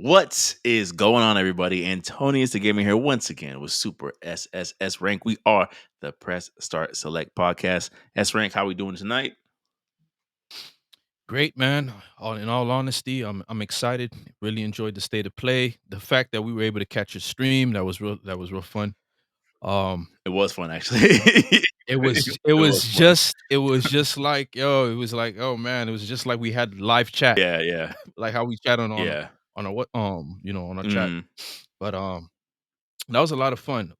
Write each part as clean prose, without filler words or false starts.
What is going on, everybody? Antonius, DaGamer here once again with Super SSS Rank. We are the Press Start Select podcast. S Rank, how we doing tonight? Great, man. In all honesty, I'm excited. Really enjoyed the state of play. The fact that we were able to catch a stream that was real fun. Um, It was fun, actually. it was It it was was fun. just like it was like, oh man, it was just like we had live chat, Yeah, yeah, like how we chat yeah. on a what on a chat. Mm, But that was a lot of fun.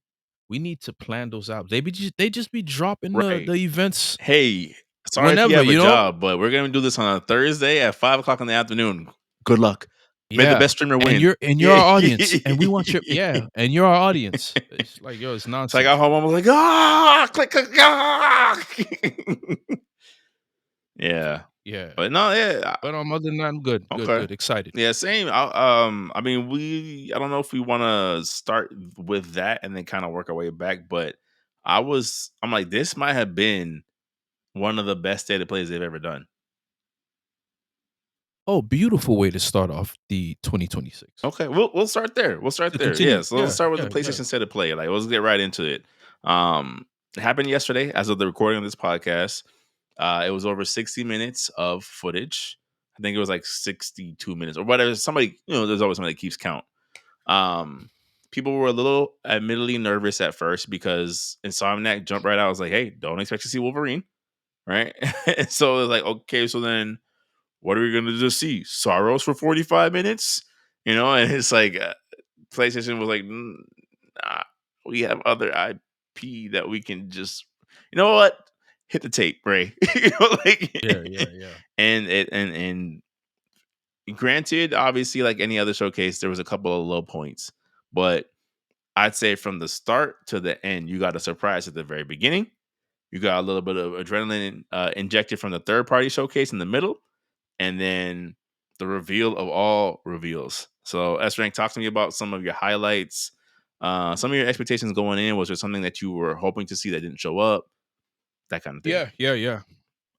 We need to plan those out. They just be dropping the right. the events Hey, sorry if you whenever, have a job, but we're going to do this on a Thursday at 5 o'clock in the afternoon. Good luck. May the Yeah, best streamer and win. you're Yeah. our audience, and we want your and you're our audience. It's like, yo, it's So I got nonsense. home, I was like, ah, click, click, ah. Yeah. Yeah, But no, yeah. but other than that, I'm good, good, Okay. good, excited. Yeah, same. I mean, I don't know if we want to start with that and then kind of work our way back, but I'm like, this might have been one of the best state of plays they've ever done. Oh, beautiful way to start off the 2026. Okay, we'll start there. We'll start To there. Yeah, continue. so let's Yeah, start with the yeah, yeah. PlayStation state of play. Like, let's get right into it. It happened yesterday, as of the recording of this podcast. It was over 60 minutes of footage. I think it was like 62 minutes or whatever. Somebody, there's always somebody that keeps count. Um, People were a little admittedly nervous at first because Insomniac jumped right out. I was like, hey, don't expect to see Wolverine, right? So it was like, okay, so then what are we gonna just see? Sorrows for 45 minutes? And it's like PlayStation was like, nah, we have other IP that we can just, you know what? Hit the tape, Ray. Yeah, yeah, yeah. And granted, obviously, like any other showcase, there was a couple of low points, but I'd say from the start to the end, you got a surprise at the very beginning. You got a little bit of adrenaline injected from the third party showcase in the middle, and then the reveal of all reveals. So, S Rank, talk to me about some of your highlights. Some of your expectations going in. Was there something that you were hoping to see that didn't show up? That kind of thing. Yeah, yeah, yeah.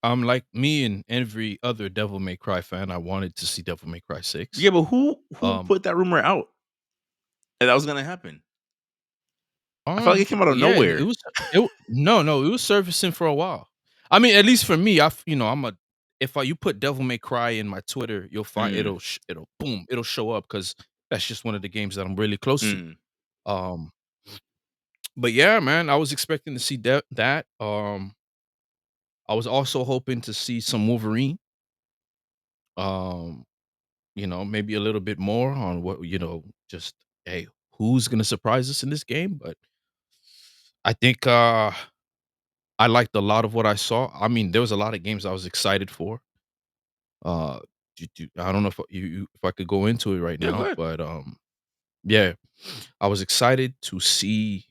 Like me and every other Devil May Cry fan, I wanted to see Devil May Cry 6. Yeah, but who Um, put that rumor out that was going to happen? I felt like it came out of yeah, it nowhere. was no, it was surfacing for a while. I mean, at least for me, I'm a if you put Devil May Cry in my Twitter, you'll find Mm, it'll boom, it'll show up because that's just one of the games that I'm really close to. mm. Um, but yeah, man, I was expecting to see that. I was also hoping to see some Wolverine. Um, maybe a little bit more on what just hey, who's gonna surprise us in this game? But I think I liked a lot of what I saw. I mean, there was a lot of games I was excited for. Uh, I don't know if I could go into it right Yeah, go now, ahead. but yeah, I was excited to see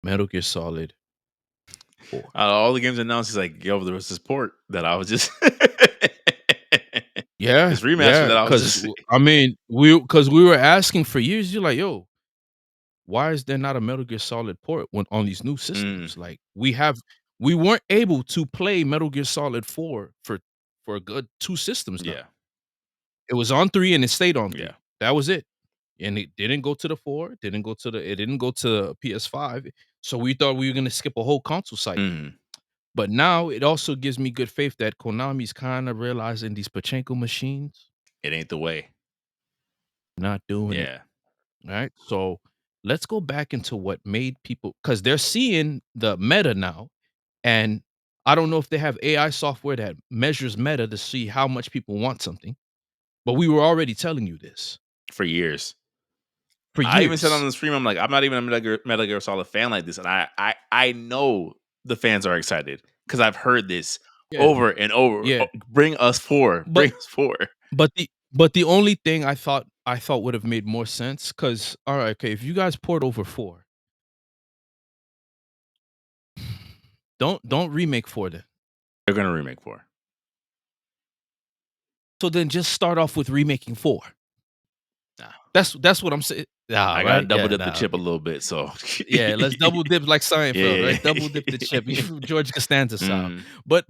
Metal Gear Solid 4. All the games announced is like, yo, there was this port that I was just Yeah, this remaster yeah, that I was because just I mean, we were asking for years. You're like, yo, why is there not a Metal Gear Solid port when on these new mm, systems? Like we weren't able to play Metal Gear Solid 4 for a good 2 systems now. yeah, It was on 3 and it stayed on yeah. 3. That was it. And it didn't go to the 4, it didn't go to PS5. So we thought we were gonna skip a whole console cycle. Mm, But now it also gives me good faith that Konami's kind of realizing these pachinko machines it ain't the way. not doing it. Yeah. Right. So let's go back into what made people because they're seeing the meta now. And I don't know if they have AI software that measures meta to see how much people want something, but we were already telling you this For years. for I even said on years. the stream, I'm like, I'm not even a Metal Gear Solid fan like this, and I know the fans are excited because I've heard this Yeah. over and over. Yeah. Bring us four, But bring us four. but the only thing I thought would have made more sense because all right, okay, if you guys poured over 4, don't remake 4 then. They're gonna remake four. So then just start off with remaking 4. Nah, That's what I'm saying. Nah, I gotta right? double Yeah, dip the nah, chip a okay. little bit. So Yeah, let's double dip like Seinfeld, yeah, right? Double dip the chip, George Costanza style. mm, But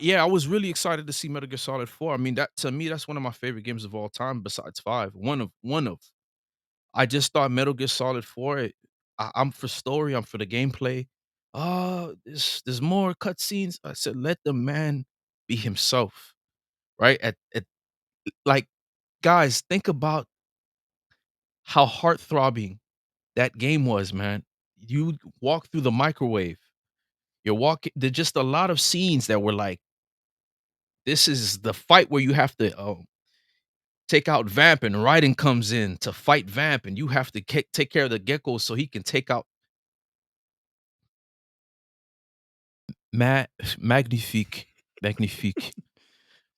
Yeah, I was really excited to see Metal Gear Solid 4. I mean, that to me, that's one of my favorite games of all time besides 5. One of. I just thought Metal Gear Solid 4, I'm for story, I'm for the gameplay. There's more cutscenes. I said, let the man be himself, right? At like, guys, think about how heart-throbbing that game was, man. You walk through the microwave. You're walking there's just a lot of scenes that were like, this is the fight where you have to, take out Vamp and Raiden comes in to fight Vamp, and you have to take care of the gecko so he can take out Ma magnifique, magnifique.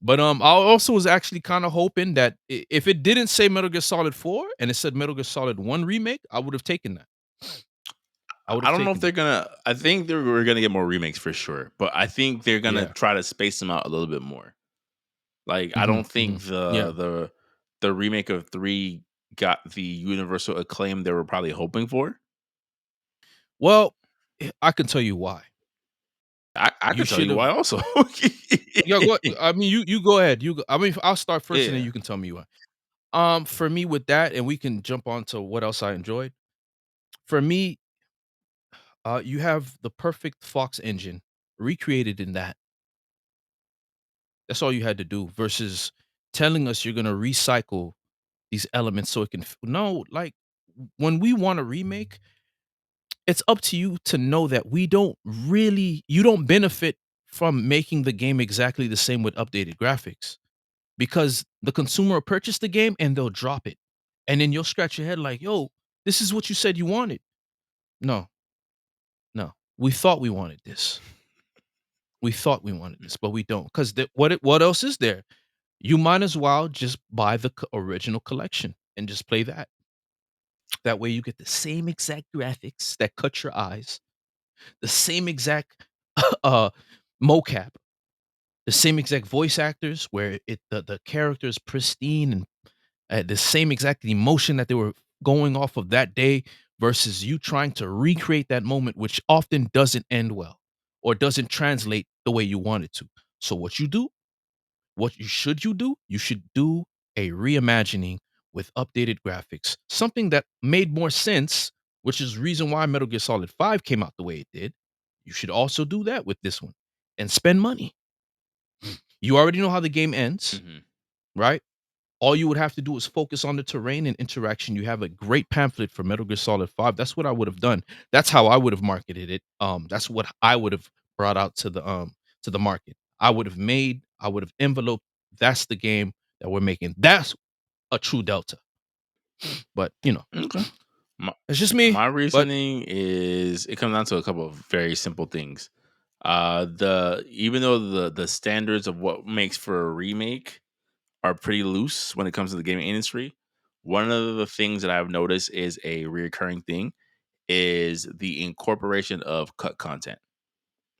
But, I also was actually kinda hoping that if it didn't say Metal Gear Solid 4 and it said Metal Gear Solid 1 Remake, I would have taken that. I would I have don't know if taken they're that. gonna. I think we're gonna get more remakes for sure, but I think they're gonna Yeah. try to space them out a little bit more. Like I Mhm, don't think mhm. Yeah. the remake of 3 got the universal acclaim they were probably hoping for. Well, I can tell you why. I You could tell should you why have also. Yeah, go I mean, you go ahead. I mean, I'll start first and then Yeah. you can tell me why. For me with that, and we can jump on to what else I enjoyed. For me, you have the perfect Fox engine recreated in that. That's all you had to do versus telling us you're gonna recycle these elements so it can no, like when we want a remake, it's up to you to know that we don't really you don't benefit from making the game exactly the same with updated graphics because the consumer will purchase the game and they'll drop it. And then you'll scratch your head like, yo, this is what you said you wanted. No, no. We thought we wanted this. We thought we wanted this, but we don't. Because what else is there? You might as well just buy the original collection and just play that. That way you get the same exact graphics that cut your eyes, the same exact uh mocap, the same exact voice actors where the character is pristine and the same exact emotion that they were going off of that day versus you trying to recreate that moment, which often doesn't end well or doesn't translate the way you want it to. So you should do a reimagining with updated graphics, something that made more sense, which is reason why Metal Gear Solid 5 came out the way it did. You should also do that with this one and spend money. You already know how the game ends, Mhm. right? All you would have to do is focus on the terrain and interaction. You have a great pamphlet for Metal Gear Solid 5. That's what I would have done. That's how I would have marketed it. That's what I would have brought out to the market. I would have enveloped. That's the game that we're making. That's a true delta. But Okay. My it's just me. my But reasoning is it comes down to a couple of very simple things. The even though the standards of what makes for a remake are pretty loose when it comes to the gaming industry, one of the things that I've noticed is a reoccurring thing is the incorporation of cut content.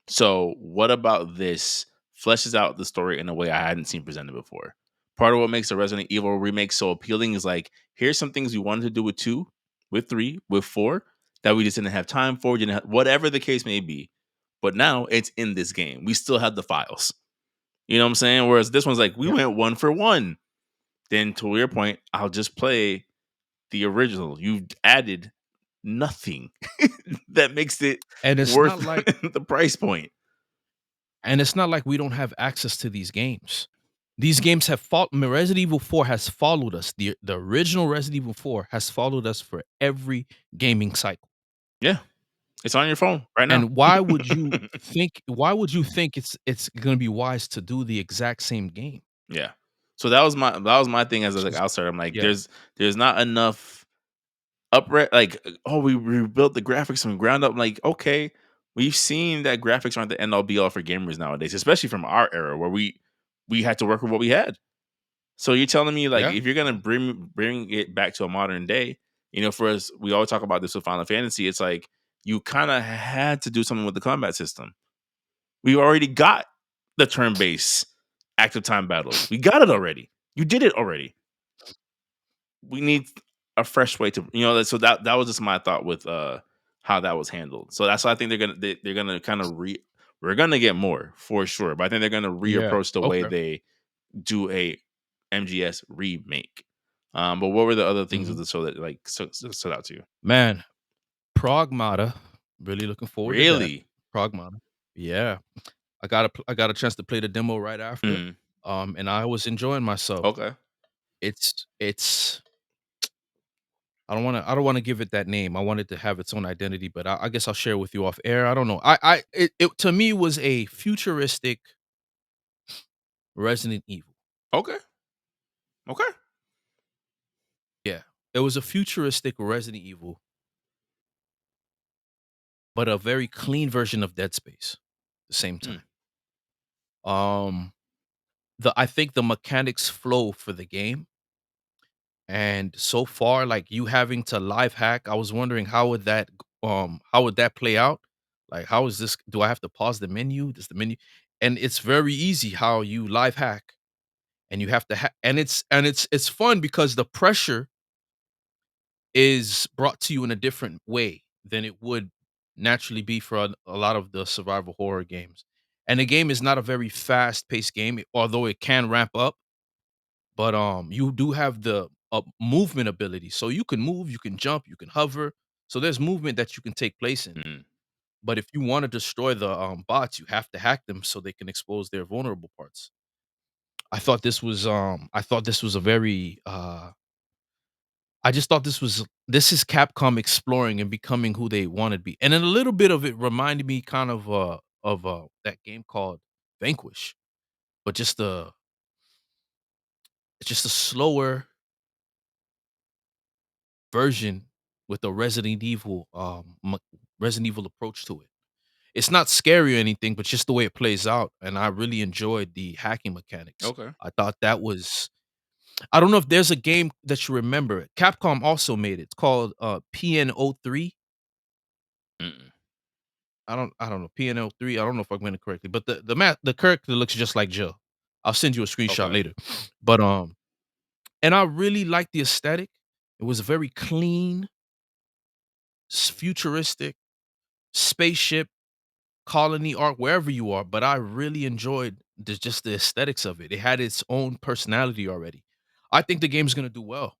So, what about this fleshes out the story in a way I hadn't seen presented before? Part of what makes the Resident Evil remake so appealing is like, here's some things we wanted to do with 2, with 3, with 4 that we just didn't have time for, whatever the case may be. But now it's in this game. We still have the files. You know what I'm saying? Whereas this one's like, we yeah, went one for one. Then to your point, I'll just play the original. You've added nothing that makes it and it's worth not like the price point. we don't have access to these games. These games have followed. Resident Evil 4 has followed us. The original Resident Evil 4 has followed us for every gaming cycle. Yeah. It's on your phone right now. And why would you think it's gonna be wise to do the exact same game? Yeah. So that was my thing as It's a like just outsider. I'm like, yeah, there's not enough oh, we rebuilt the graphics from ground up. I'm like, okay, we've seen that graphics aren't the end all be all for gamers nowadays, especially from our era where we had to work with what we had. So you're telling me like yeah, if you're gonna bring it back to a modern day, for us, we always talk about this with Final Fantasy. It's like you kind of had to do something with the combat system. We already got the turn-based active time battles. We got it already. You did it already. We need a fresh way to so that was just my thought with how that was handled. So that's why I think they're gonna kind of we're gonna get more for sure. But I think they're gonna Yeah. reapproach the way Okay. they do a MGS remake. But what were the other things of Mhm. the show that like stood out to you? Man, Pragmata, really looking forward to that. Really? Pragmata. Yeah. I got a chance to play the demo right after, Mhm. and I was enjoying myself. Okay. It's I don't wanna give it that name. I want it to have its own identity, but I guess I'll share with you off air. I don't know. It to me was a futuristic Resident Evil. Okay. Okay. Yeah. It was a futuristic Resident Evil, but a very clean version of Dead Space at the same Mm. time. Um, I think the mechanics flow for the game, and so far, like, you having to live hack, I was wondering how would that play out? Like, how is this do I have to pause the menu? Does the menu and it's very easy how you live hack, and you have to and it's fun because the pressure is brought to you in a different way than it would naturally be for a lot of the survival horror games. And the game is not a very fast-paced game, although it can ramp up, but you do have the movement ability. So you can move, you can jump, you can hover. So there's movement that you can take place in. Mm. But if you want to destroy the bots, you have to hack them so they can expose their vulnerable parts. I thought this was a very I just thought this is Capcom exploring and becoming who they want to be. And then a little bit of it reminded me kind of that game called Vanquish, but just a slower version with a Resident Evil approach to it. It's not scary or anything, but just the way it plays out, and I really enjoyed the hacking mechanics. Okay. I thought that was I don't know if there's a game that you remember. Capcom also made it. It's called PN03. Mm-mm. I don't know, PNL3, I don't know if I'm getting it correctly, but the character looks just like Joe. I'll send you a screenshot Okay. later. But, and I really like the aesthetic. It was a very clean, futuristic spaceship, colony art, wherever you are, but I really enjoyed just the aesthetics of it. It had its own personality already. I think the game's gonna do well.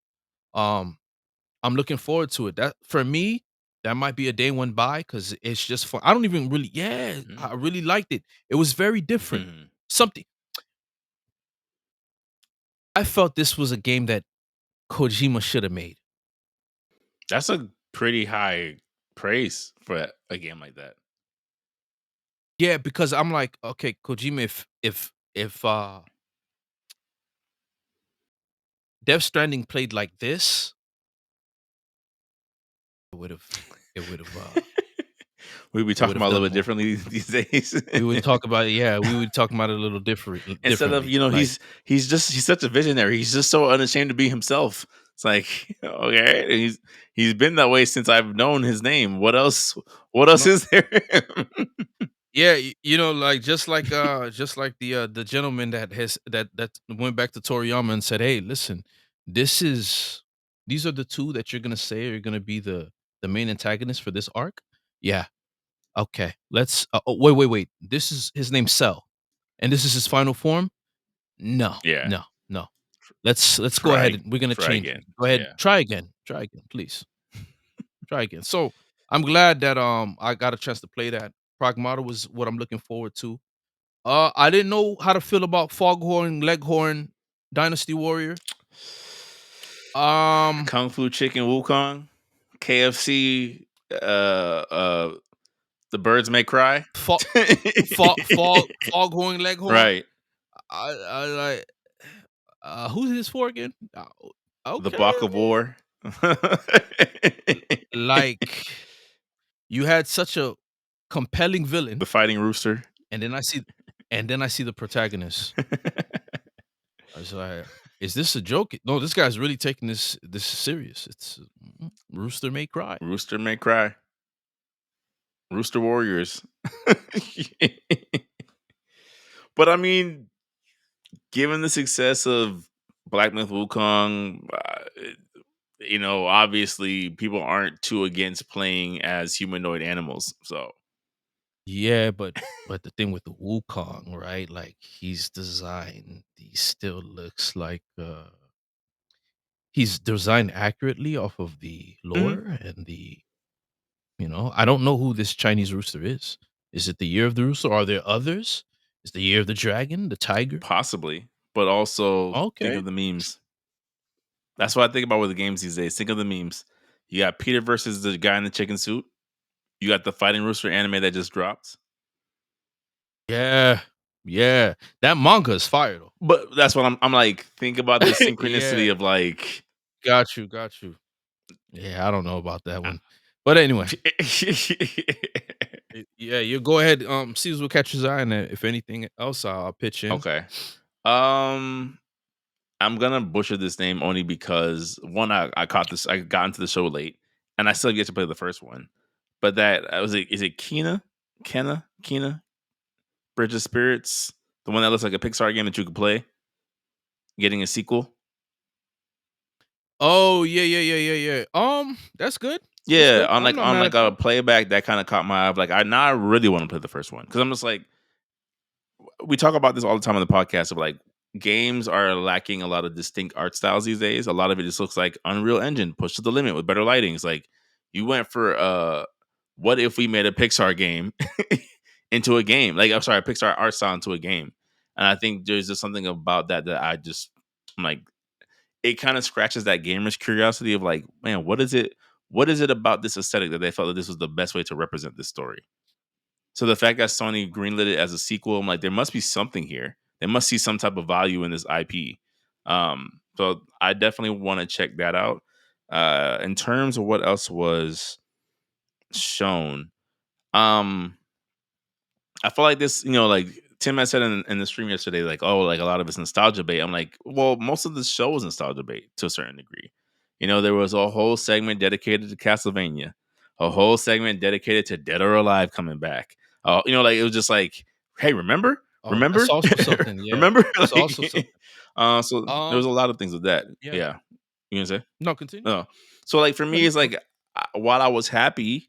Um, I'm looking forward to it. That for me, that might be a day one buy because it's just fun. I don't even really yeah, I Mm. really liked it. It was very different. Mhm. Something I felt this was a game that Kojima should have made. That's a pretty high praise for a game like that. Yeah, because I'm like, okay, Kojima, if Death Stranding played like this, it would have it would have We'd be it would talking have about a done little bit more. differently these days. We would talk about it, yeah, we would talk about it a little Instead of, differently. Like, he's such a visionary. He's just so unashamed to be himself. It's like, okay, he's been that way since I've known his name. What else no, is there? yeah, you know, like just like the gentleman that went back to Toriyama and said, "Hey, listen, this is these are the two that you're gonna say are gonna be the main antagonists for this arc." Yeah, okay. Let's. Oh, wait. This is his name's Cell, and this is his final form. No, Yeah. no. Let's go ahead Try and we're gonna try change. again. Go ahead, Yeah. try again, please. Try again. So I'm glad that I got a chance to play that. Pragmata was what I'm looking forward to. I didn't know how to feel about Foghorn Leghorn Dynasty Warrior. Um, Kung Fu Chicken Wukong, KFC, the birds may cry. Fog Foghorn Leghorn. Right. I like. Who's this for again? The Okay, Bach of I mean, War. like you had such a compelling The villain, Fighting Rooster. and then I see the protagonist. I was like, "Is this a joke?" No, this guy's really taking this serious. It's Rooster may cry. Rooster may cry. Rooster Warriors. But I mean, given the success of Black Myth Wukong, obviously people aren't too against playing as humanoid animals. So Yeah, but the thing with the Wukong, right? Like he's designed, he still looks like he's designed accurately off of the Mhm. lore and I don't know who this Chinese rooster is. Is it the year of the rooster? Are there others? Is the year of the dragon, the tiger? Possibly, but also think Okay. of the memes. That's what I think about with the games these days. Think of the memes. You got Peter versus the guy in the chicken suit. You got the Fighting Rooster anime that just dropped. Yeah. Yeah. That manga is fire though. But that's what I'm like, think about the Yeah. synchronicity of like Got you, got you. Yeah, I don't know about that uh, one. But anyway, yeah, you go ahead, see what catches your eye, and if anything else, I'll pitch in. Okay. Um I'm gonna butcher this name only because one, I got into the show late and I still get to play the first one. But that was it, is it Kina? Kina? Bridge of Spirits? The one that looks like a Pixar game that you could play, getting a sequel. Oh, yeah, yeah, yeah, yeah, yeah. That's good. That's Yeah, good. I'm not on mad like at a that. playback that kind of caught my eye. Like I now I really want to play the first one because I'm just like we talk about this all the time on the podcast of like games are lacking a lot of distinct art styles these days. A lot of it just looks like Unreal Engine pushed to the limit with better lighting. It's like you went for what if we made a Pixar game into a game? Like I'm sorry, a Pixar art style into a game. And I think there's just something about that that I'm like it kind of scratches that gamer's curiosity of like, man, what is it about this aesthetic that they felt that this was the best way to represent this story? So the fact that Sony greenlit it as a sequel, I'm like, there must be something here. They must see some type of value in this IP. So I definitely want to check that out. In terms of what else was shown, um, I feel like this, like Tim had said in the stream yesterday, like, oh, like a lot of it's nostalgia bait. I'm like, well, most of the show was nostalgia bait to a certain degree. There was a whole segment dedicated to Castlevania, a whole segment dedicated to Dead or Alive coming back. Like it was just like, hey, remember, Oh, that's remember, also something, yeah. remember, That's also something. so there was a Um, lot of things with that. yeah. Yeah, you gonna say? No, continue. No. So like for No, me, you it's can go. like while I was happy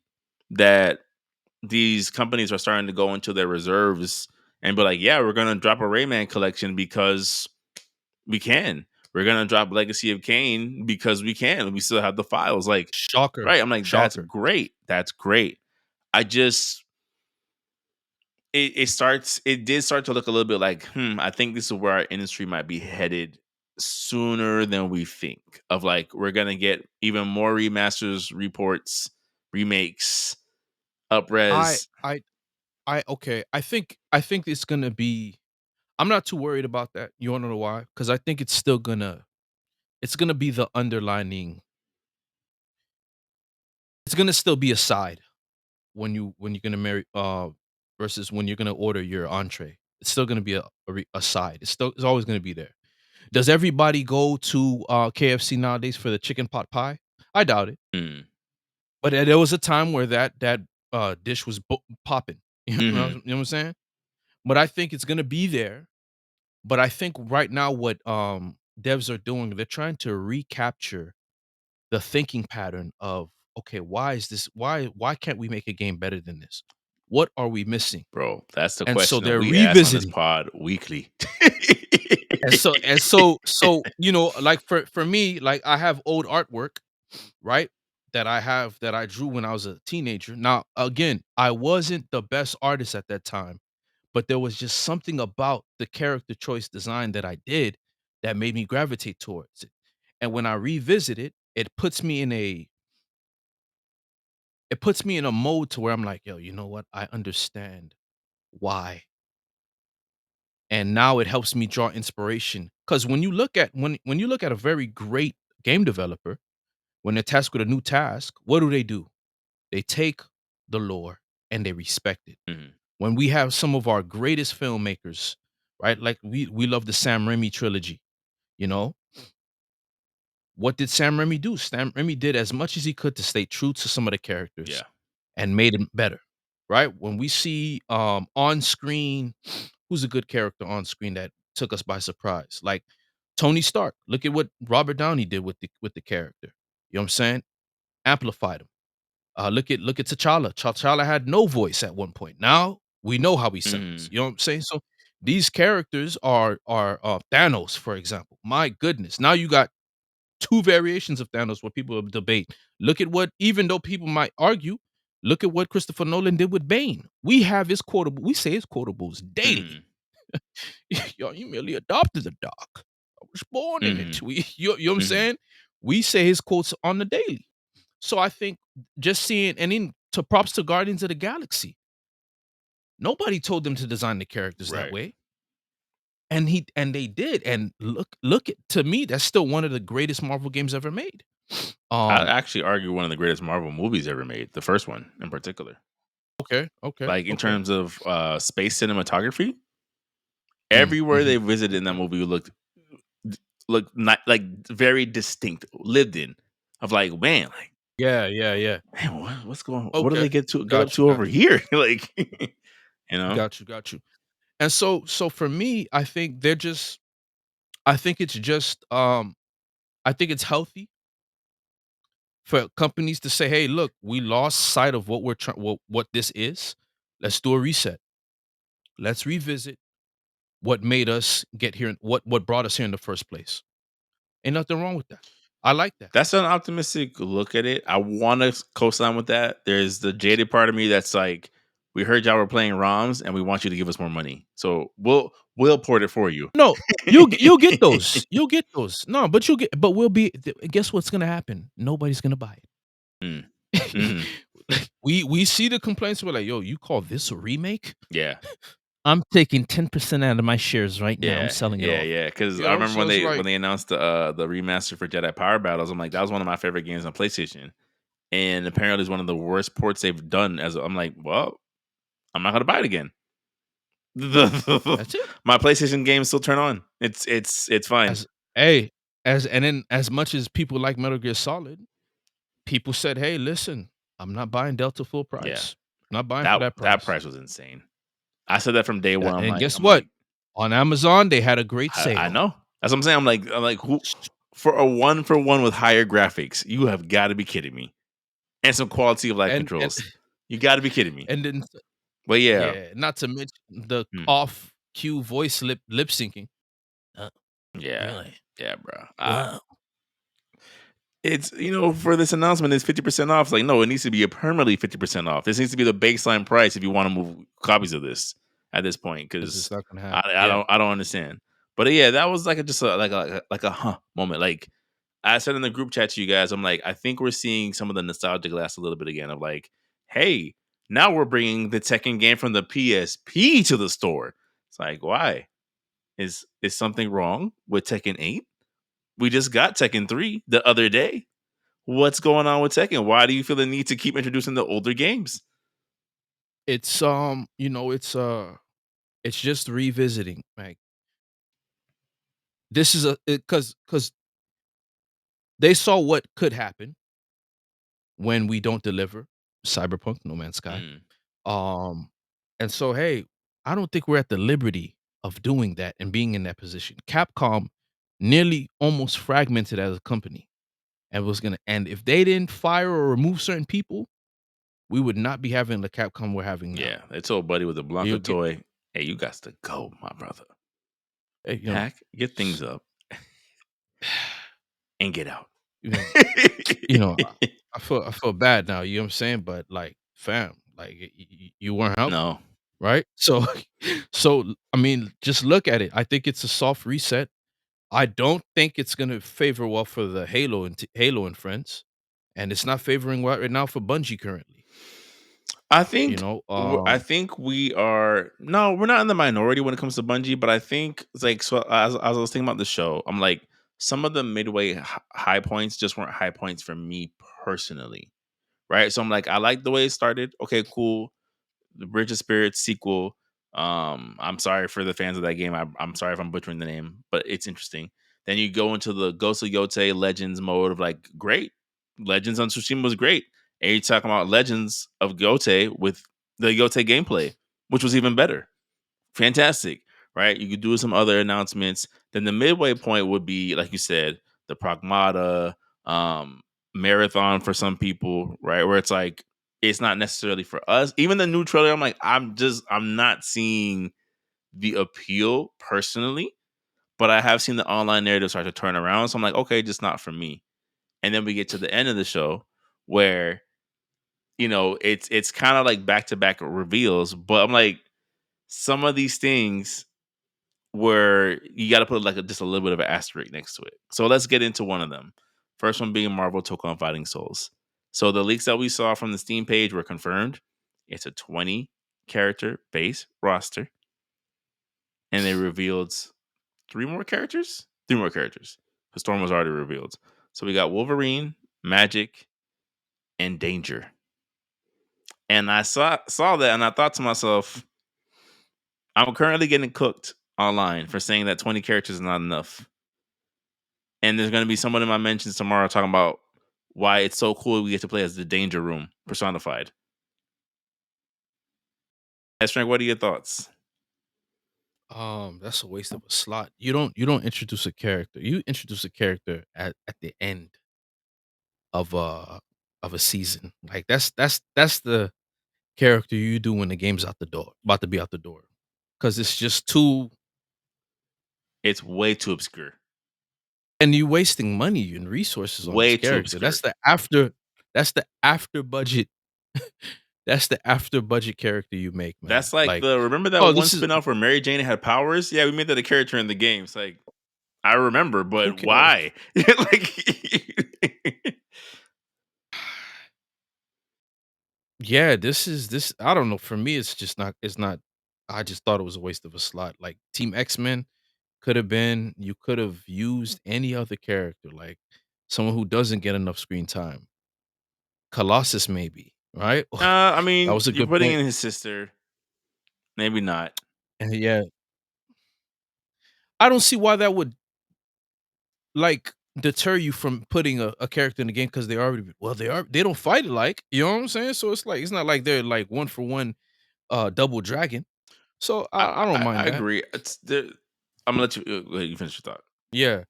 that these companies are starting to go into their reserves and be like, yeah, we're gonna drop a Rayman collection because we can. We're gonna drop Legacy of Kain because we can. We still have the files. Like, Shocker. right? I'm like, that's Shocker. great. That's great. I just it did start to look a little bit like, I think this is where our industry might be headed sooner than we think. Of like, we're gonna get even more remasters, reports, remakes, I upres. I okay. I think it's gonna be I'm not too worried about that. You wanna know why? Because I think it's gonna be the underlining it's gonna still be a side when you're gonna marry versus when you're gonna order your entree. It's still gonna be a side. It's always gonna be there. Does everybody go to KFC nowadays for the chicken pot pie? I doubt it. Mm, But there was a time where that dish was popping. hmm You know what I'm saying? But I think it's gonna be there. But I think right now what devs are doing, they're trying to recapture the thinking pattern of okay, why can't we make a game better than this? What are we missing? Bro, that's the And so question that they're we ask on this revisiting. pod weekly. And so like for me, like I have old artwork, right? That I drew when I was a teenager. Now, again, I wasn't the best artist at that time, but there was just something about the character choice design that I did that made me gravitate towards it. And when I revisit it, it puts me in a mode to where I'm like, yo, you know what? I understand why. And now it helps me draw inspiration. Because when you look at a very great game developer, when they're tasked with a new task, what do? They take the lore and they respect it. Mhm. When we have some of our greatest filmmakers, right? Like we love the Sam Raimi trilogy, you know? What did Sam Raimi do? Sam Raimi did as much as he could to stay true to some of the characters Yeah. and made him better, right? When we see on screen, who's a good character on screen that took us by surprise? Like Tony Stark. Look at what Robert Downey did with the character. You know what I'm saying? Amplified him. Look at T'Challa. T'Challa had no voice at one point. Now we know how he sounds. Mhm. You know what I'm saying? So these characters are Thanos, for example. My goodness. Now you got two variations of Thanos where people debate. Look at what, even though people might argue, look at what Christopher Nolan did with Bane. We have his quotable. We say his quotables daily. Mhm. Yo, you merely adopted the dark. I was born in it. Mhm. You know what I'm Mhm. saying? We say his quotes on the daily. So I think just seeing, and then to props to Guardians of the Galaxy. Nobody told them to design the characters that Right. way. And they did. And look at, to me, that's still one of the greatest Marvel games ever made. I'd Um, actually argue one of the greatest Marvel movies ever made, the first one in particular. okay, okay, Like, in okay. terms of, space cinematography, Mm, everywhere mhm. they visited in that Okay. movie looked not like, very distinct, lived in, of like, Yeah, yeah, yeah. man, what's going what do they Okay. get up to over Got you. here? Like, you know? Got you. And so for me, I think it's just, I think it's healthy for companies to say, "Hey, look, we lost sight of what we're trying, what this is. Let's do a reset. Let's revisit what made us get here, what brought us here in the first place." Ain't nothing wrong with that. I like that. That's an optimistic look at it. I wanna co-sign with that. There's the jaded part of me that's like, "We heard y'all were playing ROMs, and we want you to give us more money. So we'll port it for you." No, you'll get those. You'll get those. No, but you'll get, but we'll be, guess what's gonna happen? Nobody's gonna buy Mm. it. Mhm. We see the complaints, we're like, "Yo, you call this a remake? Yeah. I'm taking 10% out of my shares right now. I'm Yeah, selling it off." yeah. Because You I know? remember So it's when like, they announced the remaster for Jedi Power Battles, I'm like, that was one of my favorite games on PlayStation, and apparently it's one of the worst ports they've done. As I'm like, well, I'm not gonna buy it again. that's it. My PlayStation games still turn on. It's fine. As hey, and then as much as people like Metal Gear Solid, people said, "Hey, listen, I'm not buying Delta full Yeah, price. Not buying for that that price." price was insane. I said that from day one. And guess I'm what? like, On Amazon, they had a great I sale. know. That's what I'm saying. I'm like, who for a one for one with higher graphics? You have got to be kidding me. And some quality of life And controls. You got to be kidding me. and then But yeah, yeah, not to mention the hmm, off cue voice lip syncing. Uh, yeah, really? yeah, bro. Wow. It's for this announcement, it's 50% off. It's like, no, it needs to be a permanently 50% off. This needs to be the baseline price if you want to move copies of this at this point, 'Cause because it's not gonna I, happen. Yeah. I don't understand. But yeah, that was like just a huh moment. Like I said in the group chat to you guys, I'm like, I think we're seeing some of the nostalgia glass a little bit again of like, hey, now we're bringing the Tekken game from the PSP to the store. It's like, why? Is something wrong with Tekken 8? We just got Tekken 3 the other day. What's going on with Tekken? Why do you feel the need to keep introducing the older games? It's, it's just revisiting, like, this is a because 'cause they saw what could happen when we don't deliver Cyberpunk, No Man's Sky. Mm, Um, and so, hey, I don't think we're at the liberty of doing that and being in that position. Capcom nearly almost fragmented as a company and was gonna, and if they didn't fire or remove certain people, we would not be having the Capcom we're having now. yeah, they told Buddy with the Blanca You'll get, toy, "Hey, you got to go, my brother. you know, Pack your things up and get out." you know, you know, I feel bad now, you know what I'm saying? But like, fam, like you weren't helping, No, right? So so I mean, just look at it. I think it's a soft reset. I don't think it's gonna favor well for the Halo and friends, and it's not favoring well right now for Bungie currently. I You think know, I think we are no, we're not in the minority when it comes to Bungie, but I think it's like so as I was thinking about the show, I'm like some of the midway high points just weren't high points for me personally, right? So I'm like, I like the way it started. Okay, cool. The Bridge of Spirits sequel. I'm sorry for the fans of that game. I'm sorry if I'm butchering the name, but it's interesting. Then you go into the Ghost of Yotei Legends mode of like, great. Legends on Tsushima was great. And you're talking about Legends of Yotei with the Yotei gameplay, which was even better. Fantastic, right? You could do some other announcements. Then the midway point would be, like you said, the Pragmata, marathon for some people, right? Where it's like it's not necessarily for us. Even the new trailer, I'm like, I'm not seeing the appeal personally, but I have seen the online narrative start to turn around. So I'm like, okay, just not for me. And then we get to the end of the show where it's kind of like back to back reveals, but I'm like, some of these things where you got to put like just a little bit of an asterisk next to it. So let's get into one of them. First one being Marvel Tokon Fighting Souls. So the leaks that we saw from the Steam page were confirmed. It's a 20 character base roster, and they revealed three more characters. Three more characters. The Storm was already revealed. So we got Wolverine, Magic, and Danger. And I saw that, and I thought to myself, I'm currently getting cooked online for saying that 20 characters is not enough. And there's going to be someone in my mentions tomorrow talking about why it's so cool we get to play as the Danger Room personified. S-Rank, what are your thoughts? That's a waste of a slot. You don't introduce a character. You introduce a character at the end of a season. Like that's the character you do when the game's out the door, about to be out the door. Cause it's just too It's way too obscure. and you wasting money and resources on this Way too character. obscure. That's the after budget. That's the after budget character you make, man. That's like Like, remember that oh, one this is spinoff where Mary Jane had powers? Yeah, we made that a character in the game. It's like, I remember, who but cares? why? Like, Yeah, this I don't know. For me, it's not I just thought it was a waste of a slot. Like Team X-Men could have been you could have used any other character, like someone who doesn't get enough screen time. Colossus maybe, right? I That mean, was a you're good putting point. in his sister. Maybe not. And yeah, I don't see why that would like deter you from putting a character in the game because they don't fight alike. You know what I'm saying? So it's like it's not like they're like one for one double dragon. So I don't I mind that. agree. I'm gonna let you go ahead, you finish your thought. Yeah.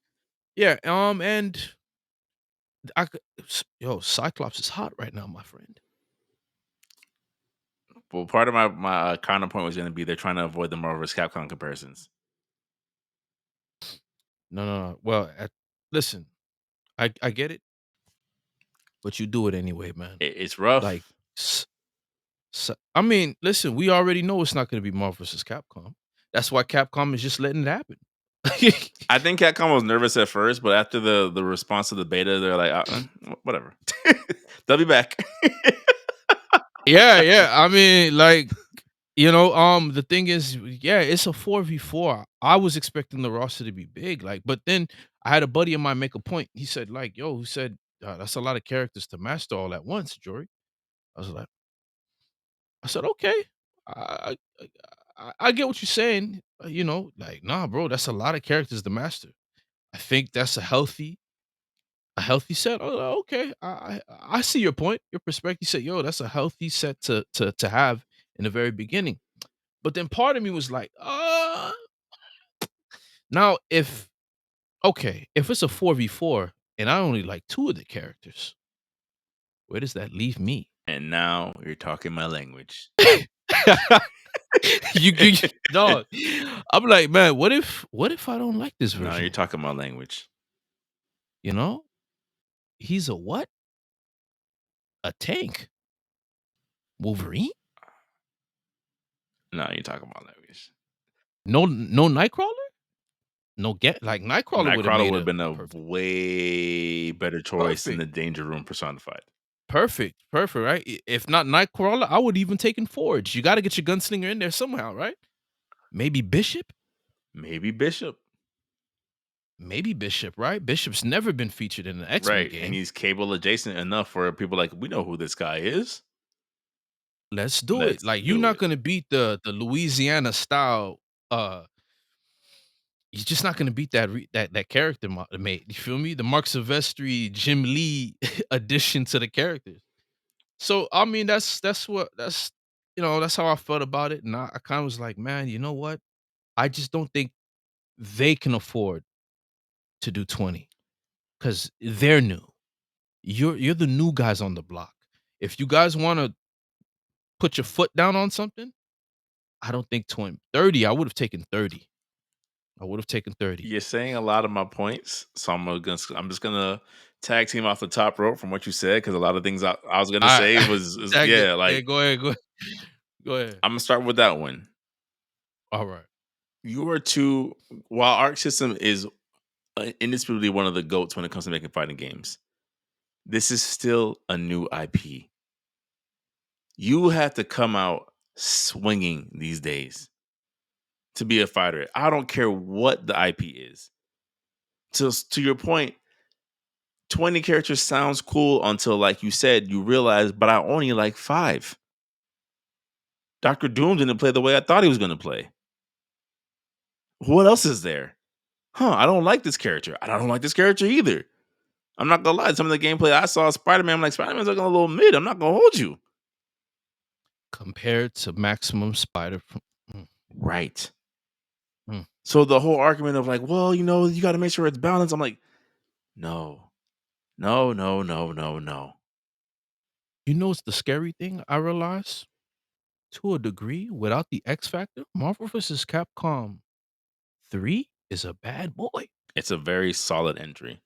Yeah. And yo, Cyclops is hot right now, my friend. Well, part of my counterpoint was going to be they're trying to avoid the Marvel vs. Capcom comparisons. No, no, no. Well, listen, I get it, but you do it anyway, man. It's Like, rough. I mean, listen, we already know it's not going to be Marvel versus Capcom. That's why Capcom is just letting it happen. I think Capcom was nervous at first, but after the response to the beta, they're like, whatever. They'll be back. Yeah, yeah. I mean, like, the thing is, yeah, it's a 4v4. I was expecting the roster to be big, like, but then I had a buddy of mine make a point. He said, like, yo, who said that's a lot of characters to master all at once, Jory. I was like, I said, okay. I I get what you're saying. Like, nah, bro, that's a lot of characters to master. I think that's a healthy set. Oh, okay. I see your point, your perspective. You said, yo, that's a healthy set to have in the very beginning. But then part of me was like, now if it's a 4v4 and I only like two of the characters, where does that leave me? And now you're talking my language. you dog. I'm like, man, what if I don't like this Now you're version? talking my language. You know? He's a what? A tank? Wolverine? Now you're talking my language. No Nightcrawler? No get like Nightcrawler would have Nightcrawler made would have a been a perfect. way better choice than Perfect. the Danger Room personified. Perfect, right? If not Nightcrawler, I would even taken Forge. You gotta get your gunslinger in there somehow, right? Maybe Bishop? Maybe Bishop. Maybe Bishop, right? Bishop's never been featured in an X-Men Right. And game. he's cable adjacent enough for people like, we know who this guy is. Let's do it. Let's Like, you're do not it. gonna beat the Louisiana style, you're just not gonna beat that character mate. You feel me? The Mark Silvestri, Jim Lee addition to the characters. So I mean, that's how I felt about it. And I kind of was like, man, you know what? I just don't think they can afford to do 20 because they're new. You're the new guys on the block. If you guys wanna put your foot down on something, I don't think 20 30. I would've taken 30. I would've taken 30. You're saying a lot of my points, so I'm just gonna tag team off the top rope from what you said because a lot of things I was gonna say Alright. was is, Tag it. yeah, Yeah, like go ahead, go ahead. I'm gonna start with that one. Alright. You are two. While Arc System is indisputably one of the goats when it comes to making fighting games, this is still a new IP. You have to come out swinging these days to be a fighter. I don't care what the IP is. To your point, 20 characters sounds cool until, like you said, you realize, but I only like 5. Doctor Doom didn't play the way I thought he was going to play. What else is there? I don't like this character. I don't like this character either. I'm not gonna lie. Some of the gameplay I saw Spider-Man, I'm like, Spider-Man's looking a little mid. I'm not gonna hold you. Compared to Maximum Spider mm, Right. mm. So the whole argument of like, well, you got to make sure it's balanced. I'm like, no, no, no, no, no, no. You know what's the scary thing I realized? To a degree, without the X factor, Marvel vs. Capcom 3 is a bad boy. It's a very solid entry.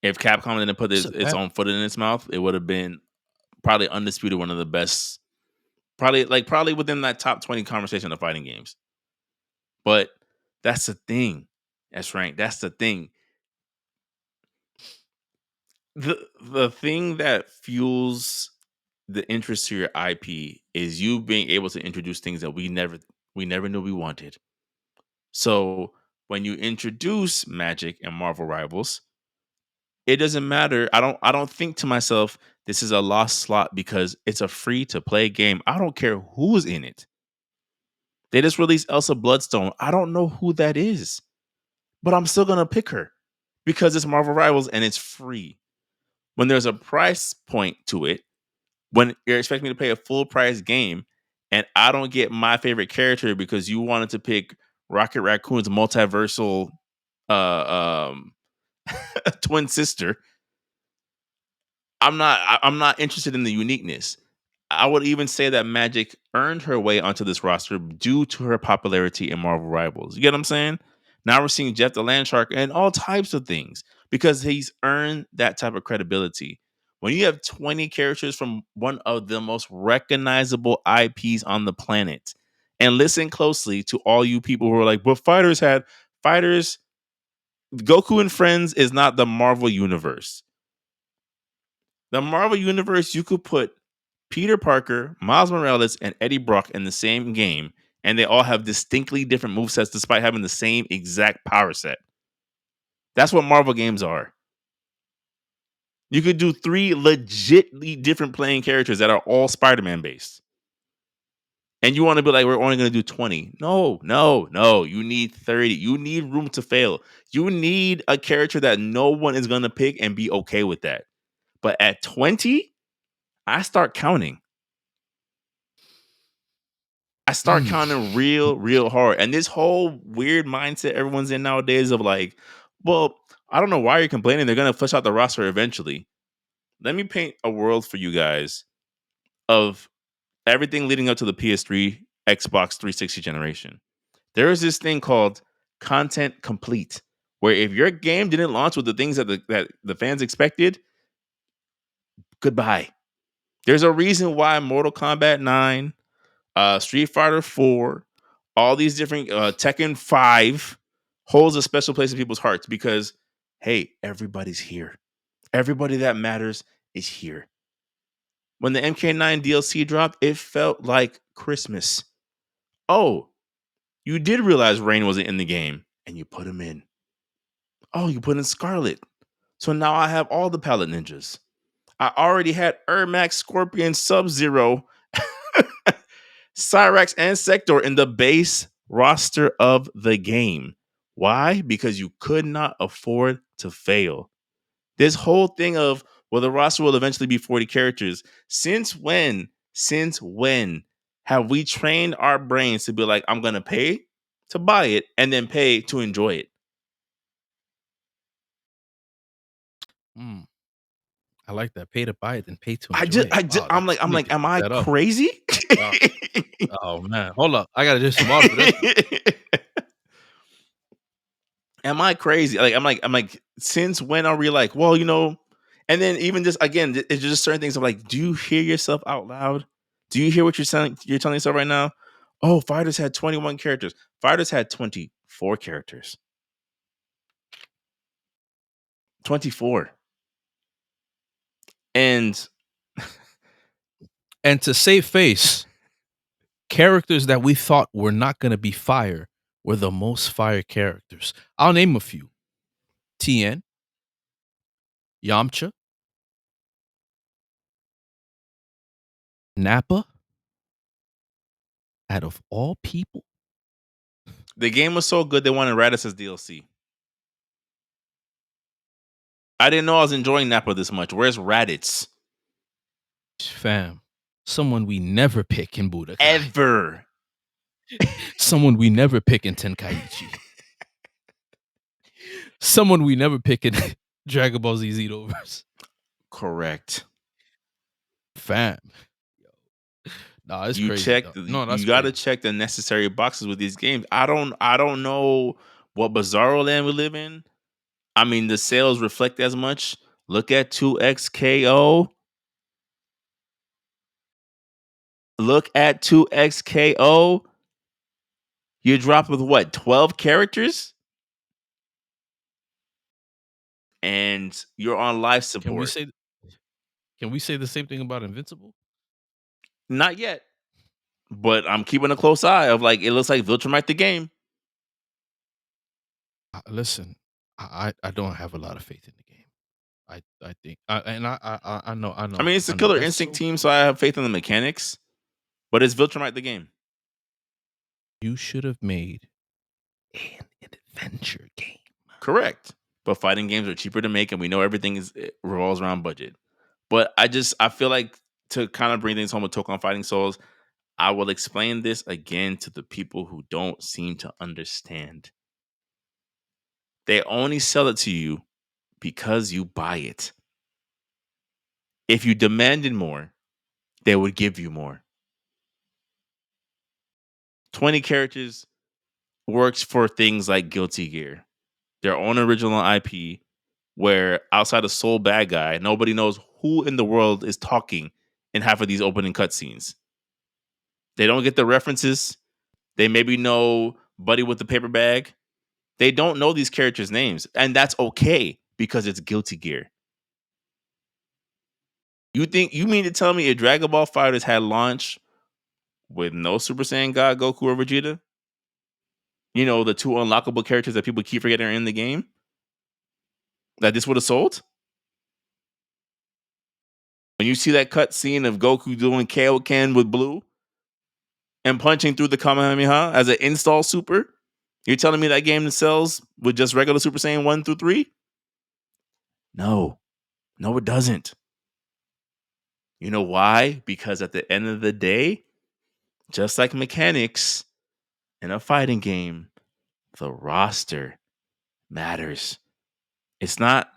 If Capcom didn't put It's a its bad own foot in its mouth, it would have been probably undisputed one of the best. Probably within that top 20 conversation of fighting games. But that's the thing. That's right. That's the thing. The thing that fuels the interest to your IP is you being able to introduce things that we never knew we wanted. So when you introduce Magic and Marvel Rivals, it doesn't matter. I don't think to myself, this is a lost slot because it's a free to play game. I don't care who's in it. They just released Elsa Bloodstone. I don't know who that is, but I'm still gonna pick her because it's Marvel Rivals and it's free. When there's a price point to it, when you're expecting me to play a full price game and I don't get my favorite character because you wanted to pick Rocket Raccoon's multiversal um twin sister, I'm not interested in the uniqueness. I would even say that Magic earned her way onto this roster due to her popularity in Marvel Rivals. You get what I'm saying? Now we're seeing Jeff the Landshark and all types of things because he's earned that type of credibility. When you have 20 characters from one of the most recognizable IPs on the planet, and listen closely to all you people who are like, but fighters, Goku and Friends is not the Marvel universe. The Marvel universe, you could put Peter Parker, Miles Morales, and Eddie Brock in the same game, and they all have distinctly different movesets despite having the same exact power set. That's what Marvel games are. You could do 3 legitly different playing characters that are all Spider-Man based. And you want to be like, we're only going to do 20. No, no, no. You need 30. You need room to fail. You need a character that no one is going to pick and be okay with that. But at 20, I start counting. I start Mm. counting real, real hard. And this whole weird mindset everyone's in nowadays of like, well, I don't know why you're complaining. They're going to flesh out the roster eventually. Let me paint a world for you guys of everything leading up to the PS3, Xbox 360 generation. There is this thing called content complete, where if your game didn't launch with the things that the fans expected, goodbye. There's a reason why Mortal Kombat 9, Street Fighter 4, all these different Tekken 5 holds a special place in people's hearts because hey, everybody's here. Everybody that matters is here. When the MK9 DLC dropped, it felt like Christmas. Oh, you did realize Rain wasn't in the game and you put him in. Oh, you put in Scarlet. So now I have all the Palette Ninjas. I already had Ermac, Scorpion, Sub-Zero, Cyrax, and Sector in the base roster of the game. Why? Because you could not afford to fail. This whole thing of, well, the roster will eventually be 40 characters. Since when? Since when have we trained our brains to be like, I'm going to pay to buy it and then pay to enjoy it? Mm. I like that. Pay to buy it, then pay to enjoy it. Wow, I'm like, let me just am look I that up. crazy? Wow. Oh man, hold up. I gotta do some mod for this one. Am I crazy? Like, I'm like, since when are we like, well, and then even just again, it's just certain things. I'm like, do you hear yourself out loud? Do you hear what you're telling yourself right now? Oh, Fighters had 21 characters. Fighters had 24 characters. 24. And And to save face, characters that we thought were not gonna be fire were the most fire characters. I'll name a few. Tien, Yamcha, Nappa, out of all people. the game was so good they wanted Raditz as DLC. I didn't know I was enjoying Nappa this much. Where's Raditz? Fam, someone we never pick in Budokai. Ever. Someone we never pick in Tenkaichi. Someone we never pick in Dragon Ball Z Xenoverse. Correct. Fam. Nah, it's You crazy. check No, that's you got to crazy. check the necessary boxes with these games. I don't know what bizarro land we live in. I mean, the sales reflect as much. Look at 2XKO. Look at 2XKO. You drop with what? 12 characters? And you're on life Can we support. say can we say the same thing about Invincible? Not yet. But I'm keeping a close eye of like it looks like Viltrumite the game. Listen, I don't have a lot of faith in the game. I think I mean, it's a I know. Killer That's Instinct so team, so I have faith in the mechanics. But it's Viltrumite the game. you should have made an adventure game. Correct. But fighting games are cheaper to make, and we know everything it revolves around budget. But I feel like to kind of bring things home with Tokon Fighting Souls, I will explain this again to the people who don't seem to understand. They only sell it to you because you buy it. If you demanded more, they would give you more. 20 characters works for things like Guilty Gear, their own original IP, where outside of Soul Bad Guy, nobody knows who in the world is talking in half of these opening cutscenes. They don't get the references. They maybe know Buddy with the paper bag. They don't know these characters' names, and that's okay because it's Guilty Gear. You mean to tell me if Dragon Ball Fighters had launched with no Super Saiyan God, Goku, or Vegeta? You know, the two unlockable characters that people keep forgetting are in the game? That this would have sold? When you see that cut scene of Goku doing Kaioken with Blue and punching through the Kamehameha as an install super, you're telling me that game sells with just regular Super Saiyan 1 through 3? No. No, it doesn't. You know why? Because at the end of the day, just like mechanics in a fighting game, the roster matters. It's not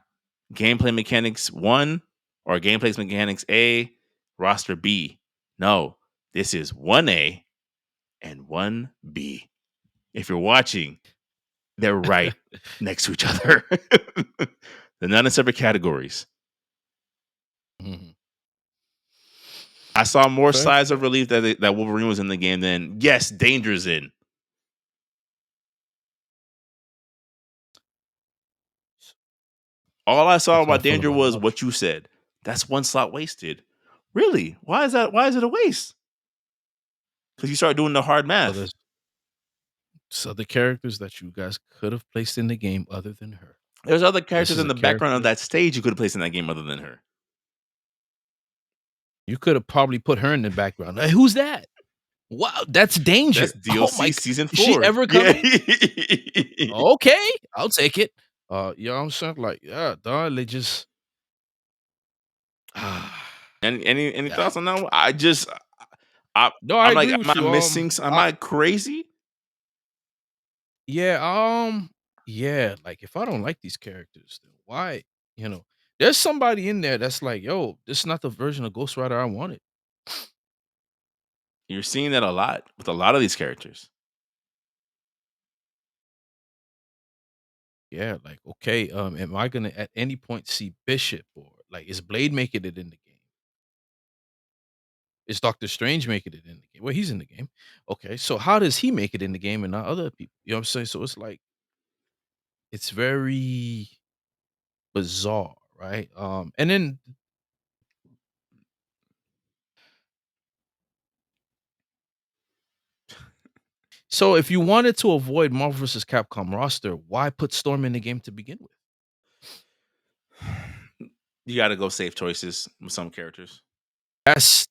gameplay mechanics 1 or gameplay mechanics A, roster B. No, this is 1A and 1B. If you're watching, they're right next to each other. They're not in separate categories. Mhm. I saw more Fair, sighs fair. of relief that Wolverine was in the game than yes, Danger's in. All I saw That's how I about feel Danger about a was lot of what you said. That's one slot wasted. Really? Why is that? Why is it a waste? Because you start doing the hard so math. there's other characters that you guys could have placed in the game other than her. There's other This characters is in a the background of character that stage you could have placed in that game other than her. you could have probably put her in the background. Hey, who's that? Wow, that's That's Danger. Oh my DLC season is she 4. ever Yeah. coming? Okay, I'll take it. You know what I'm saying? Like, yeah, dog, they just ah, Any yeah. thoughts on that one? I No, I I'm like, agree am with I you. missing? Am I crazy? Yeah, yeah, like if I don't like these characters, then why, you know? There's somebody in there that's like, "Yo, this is not the version of Ghost Rider I wanted." You're seeing that a lot with a lot of these characters. Yeah, like, okay, am I gonna at any point see Bishop or like is Blade making it in the game? Is Doctor Strange making it in the game? Well, he's in the game. Okay, so how does he make it in the game and not other people? You know what I'm saying? So it's like it's very bizarre, right? And then so if you wanted to avoid Marvel vs. Capcom roster, why put Storm in the game to begin with? You got to go safe choices with some characters. That's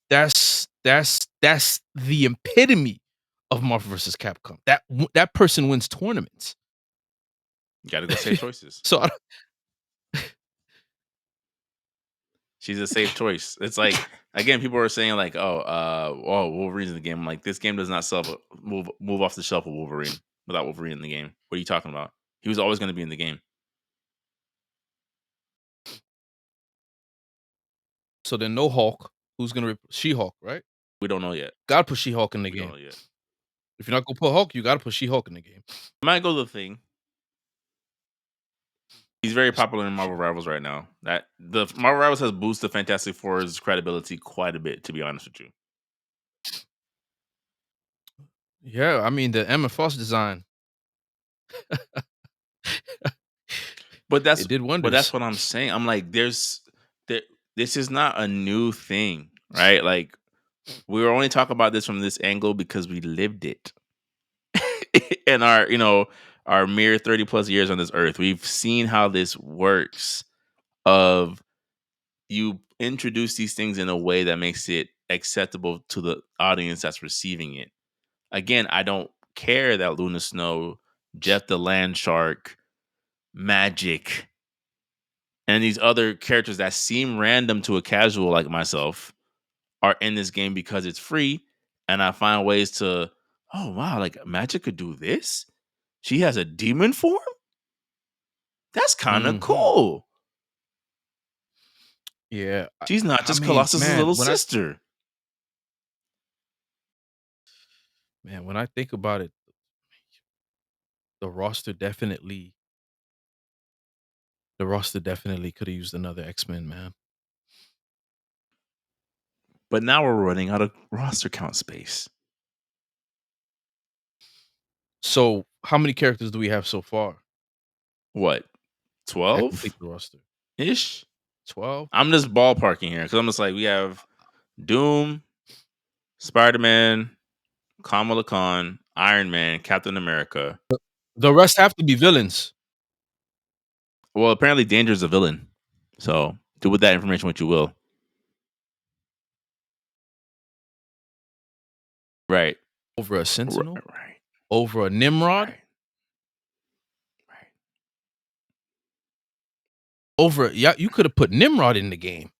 the epitome of Marvel vs. Capcom. That person wins tournaments. You got to go safe choices. So I She's a safe choice. It's like again, people are saying like, oh, Wolverine's in the game. I'm like, this game does not sell move off the shelf with Wolverine without Wolverine in the game. What are you talking about? He was always going to be in the game. so then no Hulk. Who's gonna She-Hulk, right? We don't know yet. Gotta put She-Hulk in the We don't game. know yet. If you're not gonna put Hulk, you gotta put She-Hulk in the game. Might go the thing. He's very That's popular in Marvel Rivals right now. That the Marvel Rivals has boosted Fantastic Four's credibility quite a bit, to be honest with you. yeah, I mean the Emma Frost design, But that's it did but that's wonders. what I'm saying. I'm like, there. This is not a new thing, right? Like we were only talking about this from this angle because we lived it. In our, our mere 30 plus years on this earth. We've seen how this works of you introduce these things in a way that makes it acceptable to the audience that's receiving it. Again, I don't care that Luna Snow, Jeff the Land Shark, Magic, and these other characters that seem random to a casual like myself are in this game because it's free, and I find ways to, oh wow, like Magic could do this. She has a demon form. That's kind of Mhm. cool. Yeah, She's not I just mean, Colossus's little sister. when I think about it, the roster definitely coulda used another X-Men, man. But now we're running out of roster count space. So, how many characters do we have so far What, that 12 complete the roster? ish? 12? I'm just ballparking here because I'm just like, we have Doom, Spider Man, Kamala Khan, Iron Man, Captain America. The rest have to be villains. Well, apparently Danger's a villain. So do with that information what you will. Right. Over a Right. Sentinel? Right. Over a Nimrod? Right. Right. Over yeah, you coulda put Nimrod in the game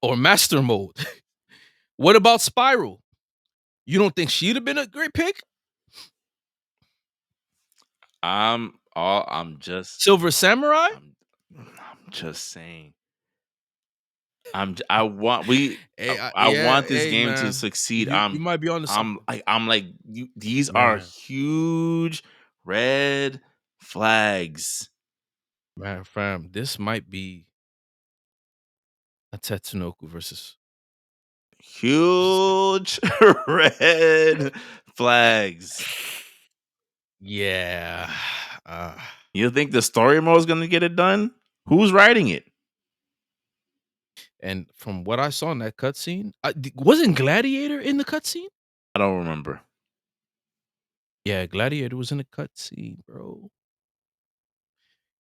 or Master Mode. What about Spiral? You don't think she'd have been a great pick? I'm just Silver Samurai? I'm just saying. I want I Yeah, want this hey, game to man. succeed. You might be onto something. I'm like these are Man, huge red flags. man, fam, this might be a Tetsunoku versus Capcom. Huge red flags. Yeah. Uh, You think the story mode is going to get it done? Who's writing it? and from what I saw in that cutscene, wasn't Gladiator in the cutscene? I don't remember. Yeah, Gladiator was in the cutscene, bro.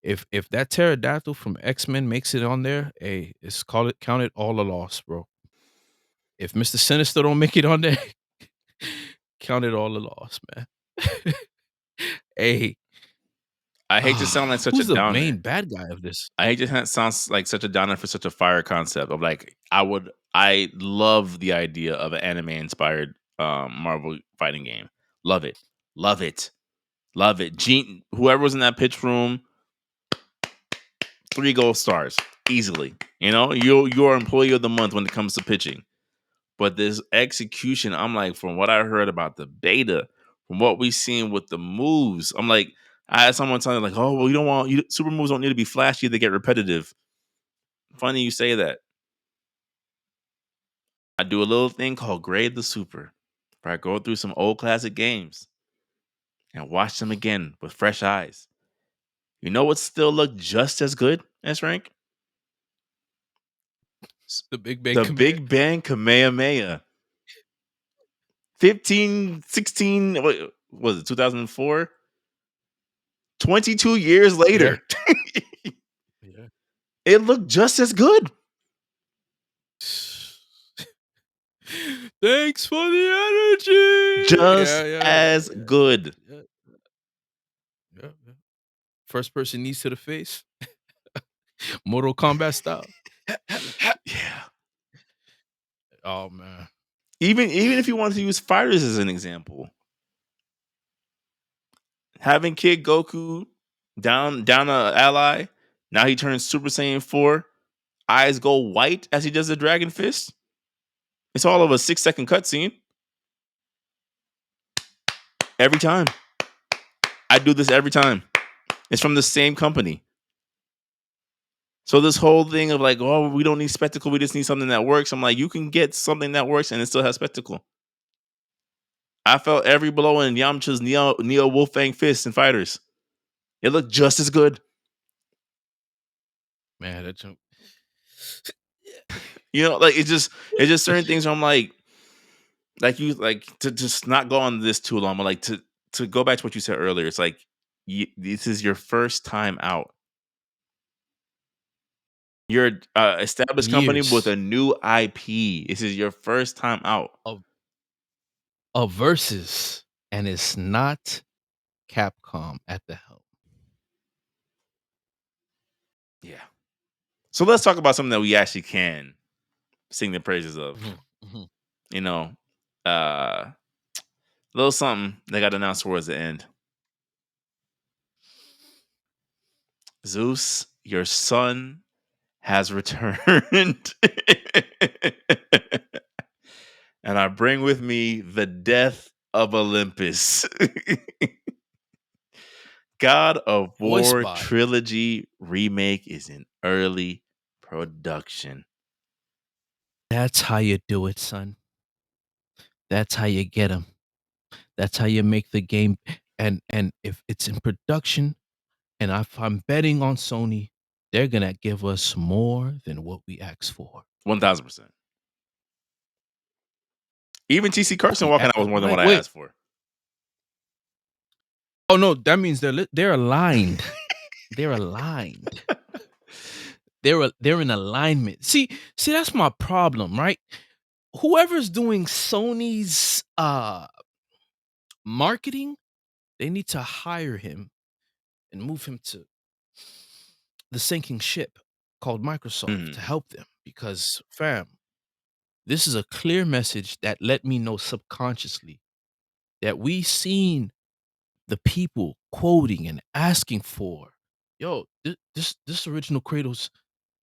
If that pterodactyl from X-Men makes it on there, hey, it's count it all a loss, bro. If Mr. Sinister don't make it on there, count it all a loss, man. Hey, I hate to sound like such a who's the downer. main bad guy of this? I hate to sounds like such a downer for such a fire concept of like I love the idea of an anime inspired Marvel fighting game. Love it. Love it. Love it. Gene, whoever was in that pitch room, 3 gold stars easily. You know, you're employee of the month when it comes to pitching. But this execution, I'm like, from what I heard about the beta, from what we've seen with the moves, I'm like, I had someone tell me like, oh, well, super moves don't need to be flashy; they get repetitive. Funny you say that. I do a little thing called Grade the Super, where I go through some old classic games and watch them again with fresh eyes. You know what still look just as good as Rank? The Big Bang The Command. Big Bang Kamehameha. 15, 16, what was it, 2004? 22 years Yeah. later. Yeah. It looked just as good. Thanks for the energy. Just Yeah, yeah, yeah, as yeah, good. yeah, yeah, yeah. First person knees to the face, Mortal Kombat style. Yeah. Oh man, Even if you want to use fighters as an example, having Kid Goku down a ally, now he turns Super Saiyan 4, eyes go white as he does the Dragon Fist. It's all of a 6-second cutscene. Every time. I do this every time. It's from the same company. So this whole thing of like, oh, we don't need spectacle, we just need something that works. I'm like, you can get something that works and it still has spectacle. I felt every blow in Yamcha's Neo Wolfang fist in Fighters. It looked just as good. man, that jump. You know, like it's just certain things where I'm like you like to just not go on this too long, but like to go back to what you said earlier. It's like this is your first time out. You're an established company with Years a new IP. This is your first time out. of verses, and it's not Capcom at the helm. Yeah. So let's talk about something that we actually can sing the praises of. Mhm, mhm. You know, uh little something they got announced towards the end. Zeus, your son has returned. And I bring with me the death of Olympus. God of Voiced War by Trilogy remake is in early production. That's how you do it, son. That's how you get them. That's how you make the game. And if it's in production, and if I'm betting on Sony, they're gonna give us more than what we asked for. 1000%. Even TC Carson walking out was more than what I Wait. asked for. Oh no, that means they're aligned. They're aligned. They're in alignment. See, that's my problem, right? Whoever's doing Sony's marketing, they need to hire him and move him to the sinking ship called Microsoft to Mhm. help them because fam, this is a clear message that let me know subconsciously that we seen the people quoting and asking for, yo, this original Kratos,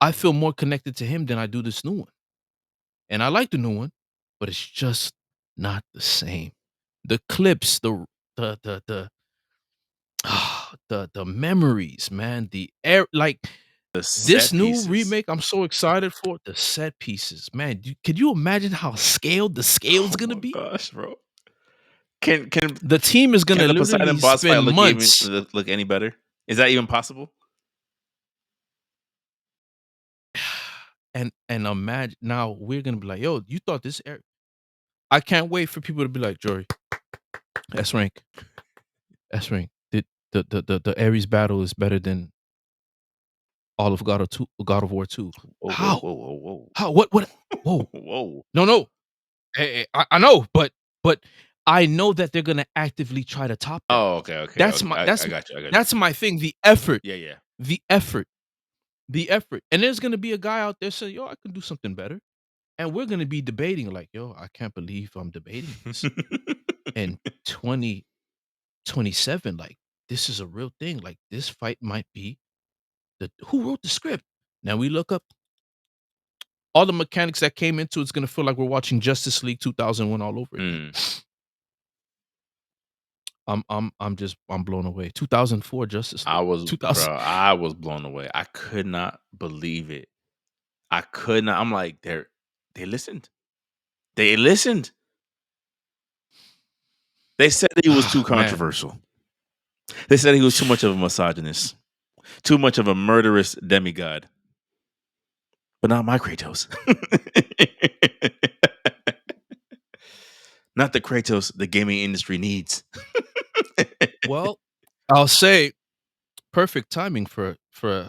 I feel more connected to him than I do this new one. And I like the new one, but it's just not the same. The clips, the the memories, man, the air like The this set new pieces. remake, I'm so excited for the set pieces, man. Could you imagine how scaled the scale's Oh gonna my be? gosh, bro. Can can The team is can gonna the Poseidon literally boss fight spend look even months look any better? Is that even possible? and imagine now we're gonna be like, yo, you thought this air I can't wait for people to be like, Jory, S rank, S rank. The Ares battle is better than all of God of War 2. Whoa, whoa, How? whoa, whoa, whoa. How? What? Whoa. Whoa. No, no. Hey, I know, but I know that they're gonna actively try to top that. Oh, okay, okay, That's okay. my I that's got you. I got you. that's my thing. The effort, Yeah, yeah. the effort, the effort. And there's gonna be a guy out there saying, "Yo, I can do something better," and we're gonna be debating like, "Yo, I can't believe I'm debating this." And 2027, like this is a real thing. Like this fight might be Who wrote the script? Now we look up all the mechanics that came into it's gonna feel like we're watching Justice League 2001 all over again. Mm. I'm blown away. 2004 Justice League. 2000 I was blown away. I could not believe it. I could not. I'm like, they listened. They listened. They said he was too man. controversial. They said he was too much of a misogynist, too much of a murderous demigod. But not my Kratos. Not the Kratos the gaming industry needs. Well, I'll say perfect timing for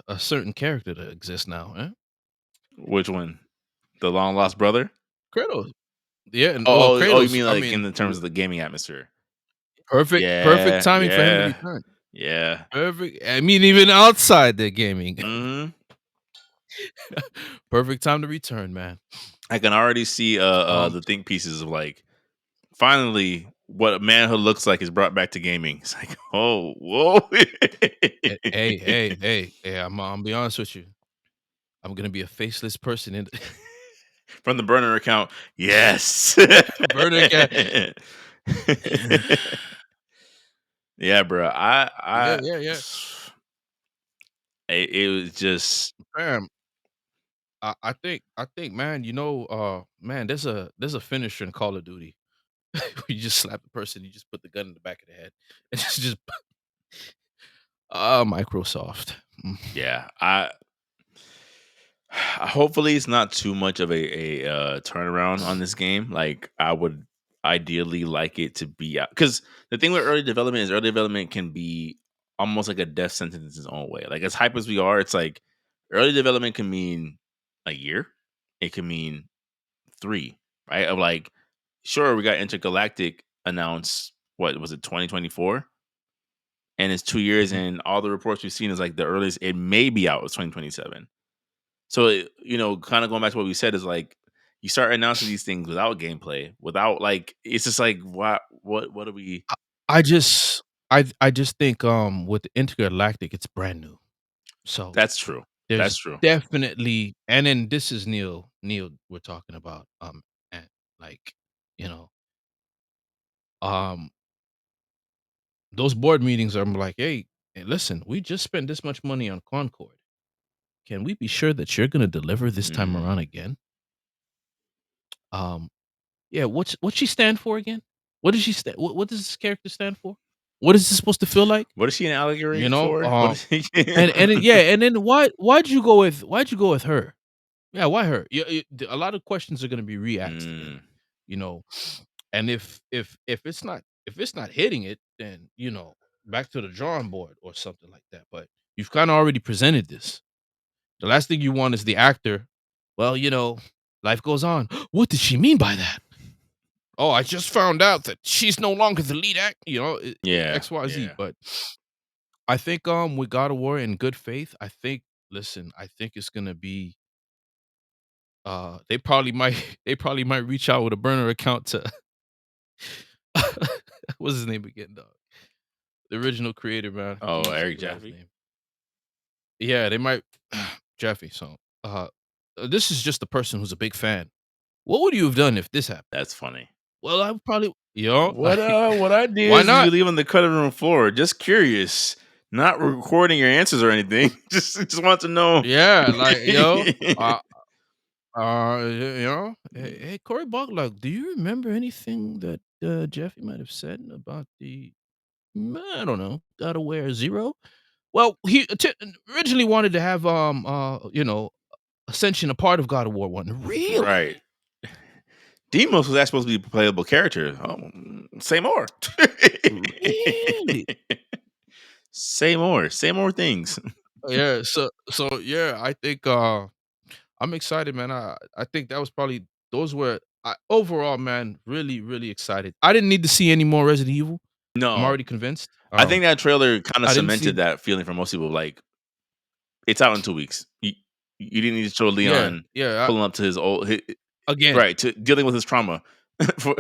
a certain character to exist now, eh? Which one? The long lost brother? Kratos. Yeah, and well, Oh, you Kratos, mean I like in mean, the terms of the gaming atmosphere? perfect Yeah, timing for him to yeah, return. yeah. Perfect. I mean, even outside the gaming. Hmm. Perfect time to return, man. I can already see Um, the think pieces of like finally what manhood looks like is brought back to gaming. It's like, oh, whoa. hey, I'm be honest with you. I'm gonna be a faceless person in From the burner account. Yes. burner cat. Yeah, bro. Yeah. It was just Fam, I think, man, man, there's a finisher in Call of Duty. You just slap the person, you just put the gun in the back of the head. And it's just Microsoft. Mm. yeah. Hopefully it's not too much of a turnaround on this game. Like I would ideally like it to be out because the thing with early development is early development can be almost like a death sentence in its own way. Like as hype as we are, it's like early development can mean a year, it can mean three, right? Of like, sure, we got Intergalactic announced. What was it, 2024? And it's 2 years, Mhm. and all the reports we've seen is like the earliest it may be out is 2027. So, kind of going back to what we said is like you start announcing these things without gameplay, without like it's just like what are we? I I just I just think, with the Intergalactic, it's brand new. So, That's true. there's That's true. definitely and then this is Neil we're talking about, and, like, you know, um, those board meetings, I'm like, "Hey, listen, we just spent this much money on Concord. Can we be sure that you're gonna deliver this time Mm. around again?" Um, yeah, what's she stand for again? What does she stand? What does this character stand for? What is this supposed to feel like? What is she an allegory You know, for? What is he? and then why'd you go with her? Yeah, why her? Yeah, a lot of questions are gonna be re-asked again, Mm. you know, and if it's not hitting it, then back to the drawing board or something like that. But you've kind of already presented this. The last thing you want is the actor. Well, life goes on. What did she mean by that? Oh, I just found out that she's no longer the lead act. Yeah, XYZ. yeah. But I think with God of War in good faith, I think it's gonna be they probably might they probably might reach out with a burner account to what's his name again, dog? The original creator, man. Oh, Jeez, I Eric forgot his Jaffe. name. Yeah, they might Jeffy. So this is just the person who's a big fan. What would you have done if this happened? That's funny. Well, I would probably What like what why ideas did you not? leave on the cutting room floor? Just curious. Not recording your answers or anything. Just want to know. Yeah, like hey, Corey Barlog, do you remember anything that Jeffy might have said about the I don't know, gotta wear zero? Well, he originally wanted to have Ascension a part of God of War 1. Really? Right. Demos was that supposed to be a playable character. Oh, say more. Really? Say more. Say more things. Yeah, so yeah, I think I'm excited, man. I think that was probably those were overall, man, really, really excited. I didn't need to see any more Resident Evil. I'm No, already convinced. I think that trailer kind of I didn't cemented see that feeling for most people. Like, it's out in 2 weeks. You didn't need to show yeah, Leon yeah, pulling up to again, right, to dealing with his trauma. For-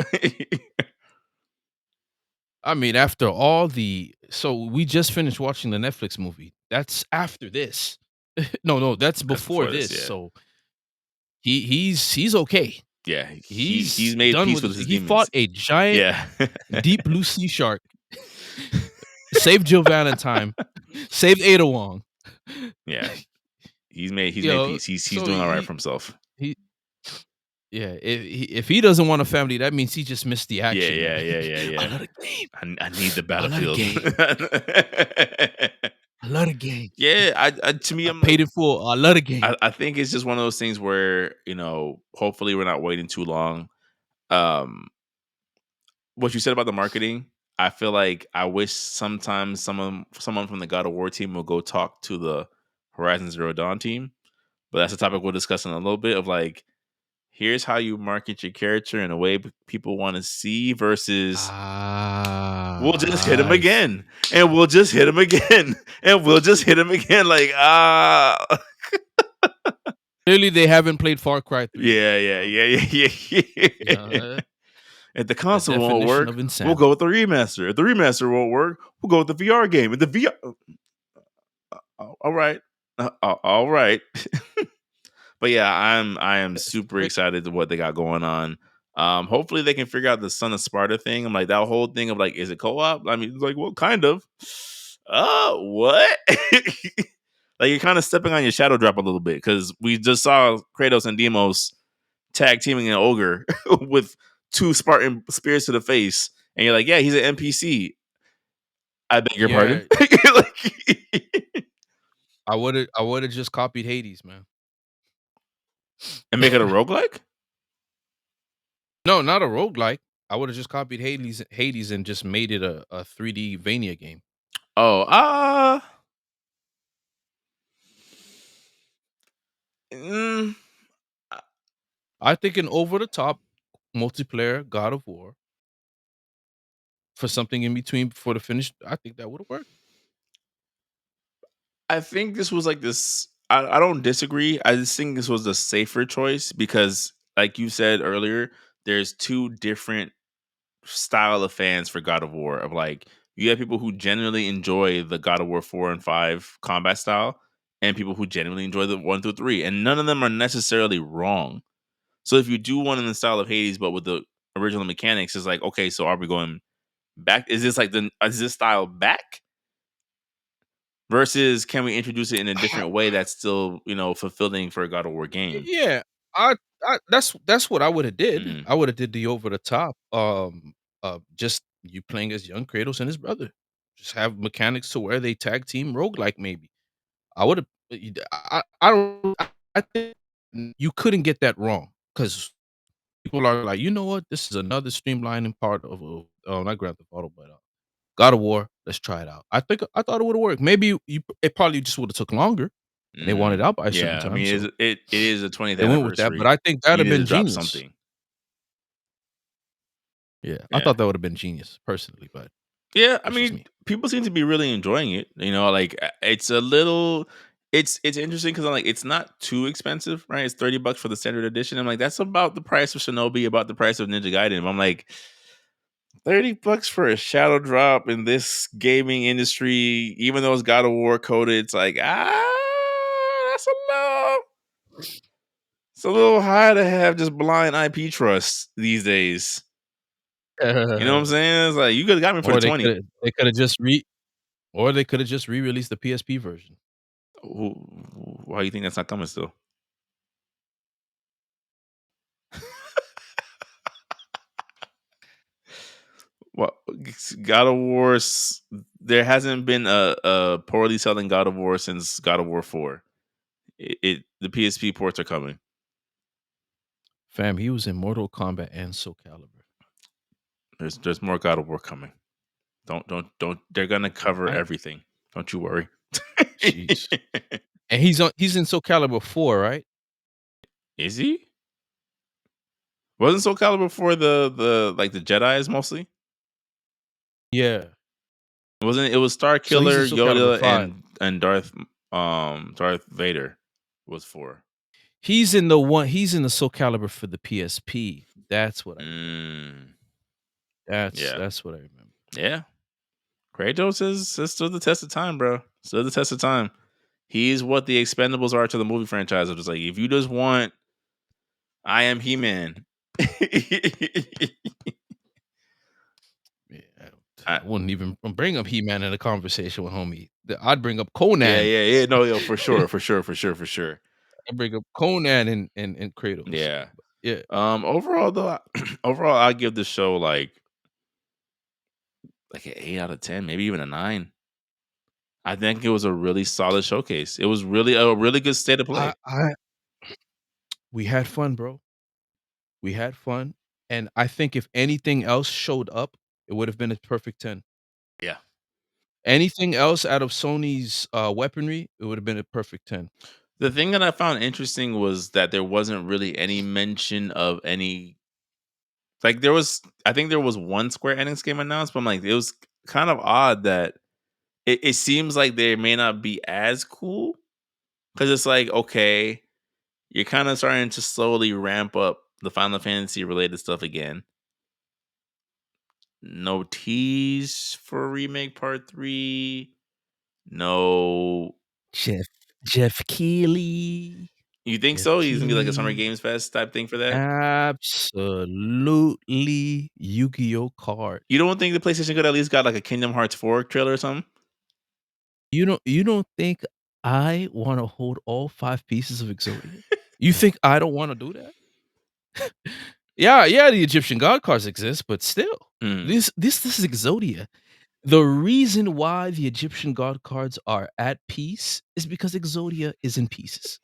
I mean, after all the so we just finished watching the Netflix movie. That's after this. No, that's That's before before this, this. yeah. So he's okay. Yeah, he's He's made done peace with with his his he fought demons. a giant Yeah. deep blue sea shark, saved Jill Valentine, saved Ada Wong. Yeah. He's You made know, peace. He's so doing alright for himself. he yeah, if he doesn't want a family, that means he just missed the Yeah, action, yeah, man. yeah, yeah, I yeah. love the game. I need the I love the battlefield. game. I love the game. Yeah, I to me, I I'm paid like in full. I love the game. I think it's just one of those things where, hopefully we're not waiting too long. Um, what you said about the marketing, I feel like I wish sometimes someone from the God of War team will go talk to the Horizon Zero Dawn team. But that's a topic we'll discuss in a little bit of like, here's how you market your character in a way people want to see versus we'll just hit him I again see. and we'll just hit him again and we'll just hit him again. Like, Clearly, they haven't played Far Cry 3 yet. yeah, yeah, yeah, yeah, yeah, You know, yeah. If the the console won't definition work, of we'll go insanity. with the remaster. If the remaster won't work, we'll go with the VR game. If the VR, all right, all right. But yeah, I am super Great. excited to what they got going on. Hopefully they can figure out the Son of Sparta thing. I'm like that whole thing of like, is it co-op? I mean, it's like, well, kind of. What? Like you're kind of stepping on your shadow drop a little bit because we just saw Kratos and Demos tag teaming an ogre with two Spartan spears to the face, and you're like, yeah, he's an NPC. I beg your pardon. Yeah, Like, I would have just copied Hades, man. and make it a roguelike? No, not a roguelike. I would have just copied Hades and just made it a 3D Vania game. Oh, mm, I think an over the top multiplayer God of War for something in between for the finish. I think that would have worked. I think this was like this. I don't disagree. I just think this was a safer choice because, like you said earlier, there's two different style of fans for God of War. Of like, you have people who genuinely enjoy the God of War 4 and 5 combat style, and people who genuinely enjoy the 1 through 3, and none of them are necessarily wrong. So if you do one in the style of Hades, but with the original mechanics, it's like, okay, so are we going back? Is this like is this style back? Versus can we introduce it in a different way that's still, fulfilling for a God of War game? Yeah, I that's what I would have did. Mhm. I would have did the over the top. Just you playing as young Kratos and his brother. Just have mechanics to where they tag team roguelike maybe. I would have. I don't. I think you couldn't get that wrong because people are like, you know what? This is another streamlining part of not Grand Theft Auto, but God of War. Let's try it out. I thought it would have worked. Maybe it probably just would have took longer, and they wanted Mhm. out by a certain Yeah, I time, mean, so it is the 20th they went with that. But anniversary. I think that'd You have need to been drop genius. something. Yeah, I Yeah. thought that would have been genius personally, but Yeah, I that's just mean, me. people seem to be really enjoying it. Like it's a little it's interesting because I'm like, it's not too expensive, right? It's $30 for the standard edition. I'm like, that's about the price of Shinobi, about the price of Ninja Gaiden. I'm like, $30 for a shadow drop in this gaming industry, even though it's God of War coded, it's like, that's it's a little high to have just blind IP trust these days. You know what I'm saying? It's like you could have got me for the Or 20. they could have just re-released the PSP version. Why do you think that's not coming still? Well, God of War, there hasn't been a poorly selling God of War since God of War 4. The PSP ports are coming. Fam, he was in Mortal Kombat and Soul Calibur. There's more God of War coming. Don't. They're gonna cover I everything. Don't you worry. jeez. And he's in Soul Calibur 4, right? Is he? Wasn't Soul Calibur for the like the Jedi's mostly? Yeah. Wasn't it? Was Star So he's in Killer, Soul Calibur Yoda, 5. and Darth Vader was for. He's in the Soul Calibur for the PSP. That's what I remember. Mm, That's yeah, that's what I remember. yeah. Kratos has stood the test of time, bro. Stood the test of time. He's what the Expendables are to the movie franchise. It's like if you just want, I am He-Man. Yeah, I, I wouldn't even bring up He-Man in a conversation with homie. I'd bring up yeah, Conan. yeah, yeah. No, yo, for sure, for sure, for sure, for sure. I'd bring up Conan and Kratos. Yeah. But yeah, Overall though, overall, I give the show like an 8 out of 10, maybe even a 9. I think it was a really solid showcase. It was really a really good state of play. I we had fun, bro. We had fun, and I think if anything else showed up, it would have been a perfect 10. Yeah. Anything else out of Sony's, weaponry, it would have been a perfect 10. The thing that I found interesting was that there wasn't really any mention of any like there was I think there was one Square Enix game announced, but I'm like it was kind of odd that it seems like they may not be as cool because it's like okay, you're kind of starting to slowly ramp up the Final Fantasy related stuff again. No tease for Remake Part 3. No. Jeff Jeff Keighley. You think Jeff so? He's gonna be like a Summer Keighley. Games Fest type thing for that? Absolutely Yu-Gi-Oh! Card. You don't think the PlayStation could at least got like a Kingdom Hearts 4 trailer or something? You don't think I wanna hold all 5 pieces of Exodia? You think I don't wanna do that? Yeah, yeah, the Egyptian god cards exist, but still, Mm. this is Exodia. The reason why the Egyptian god cards are at peace is because Exodia is in pieces.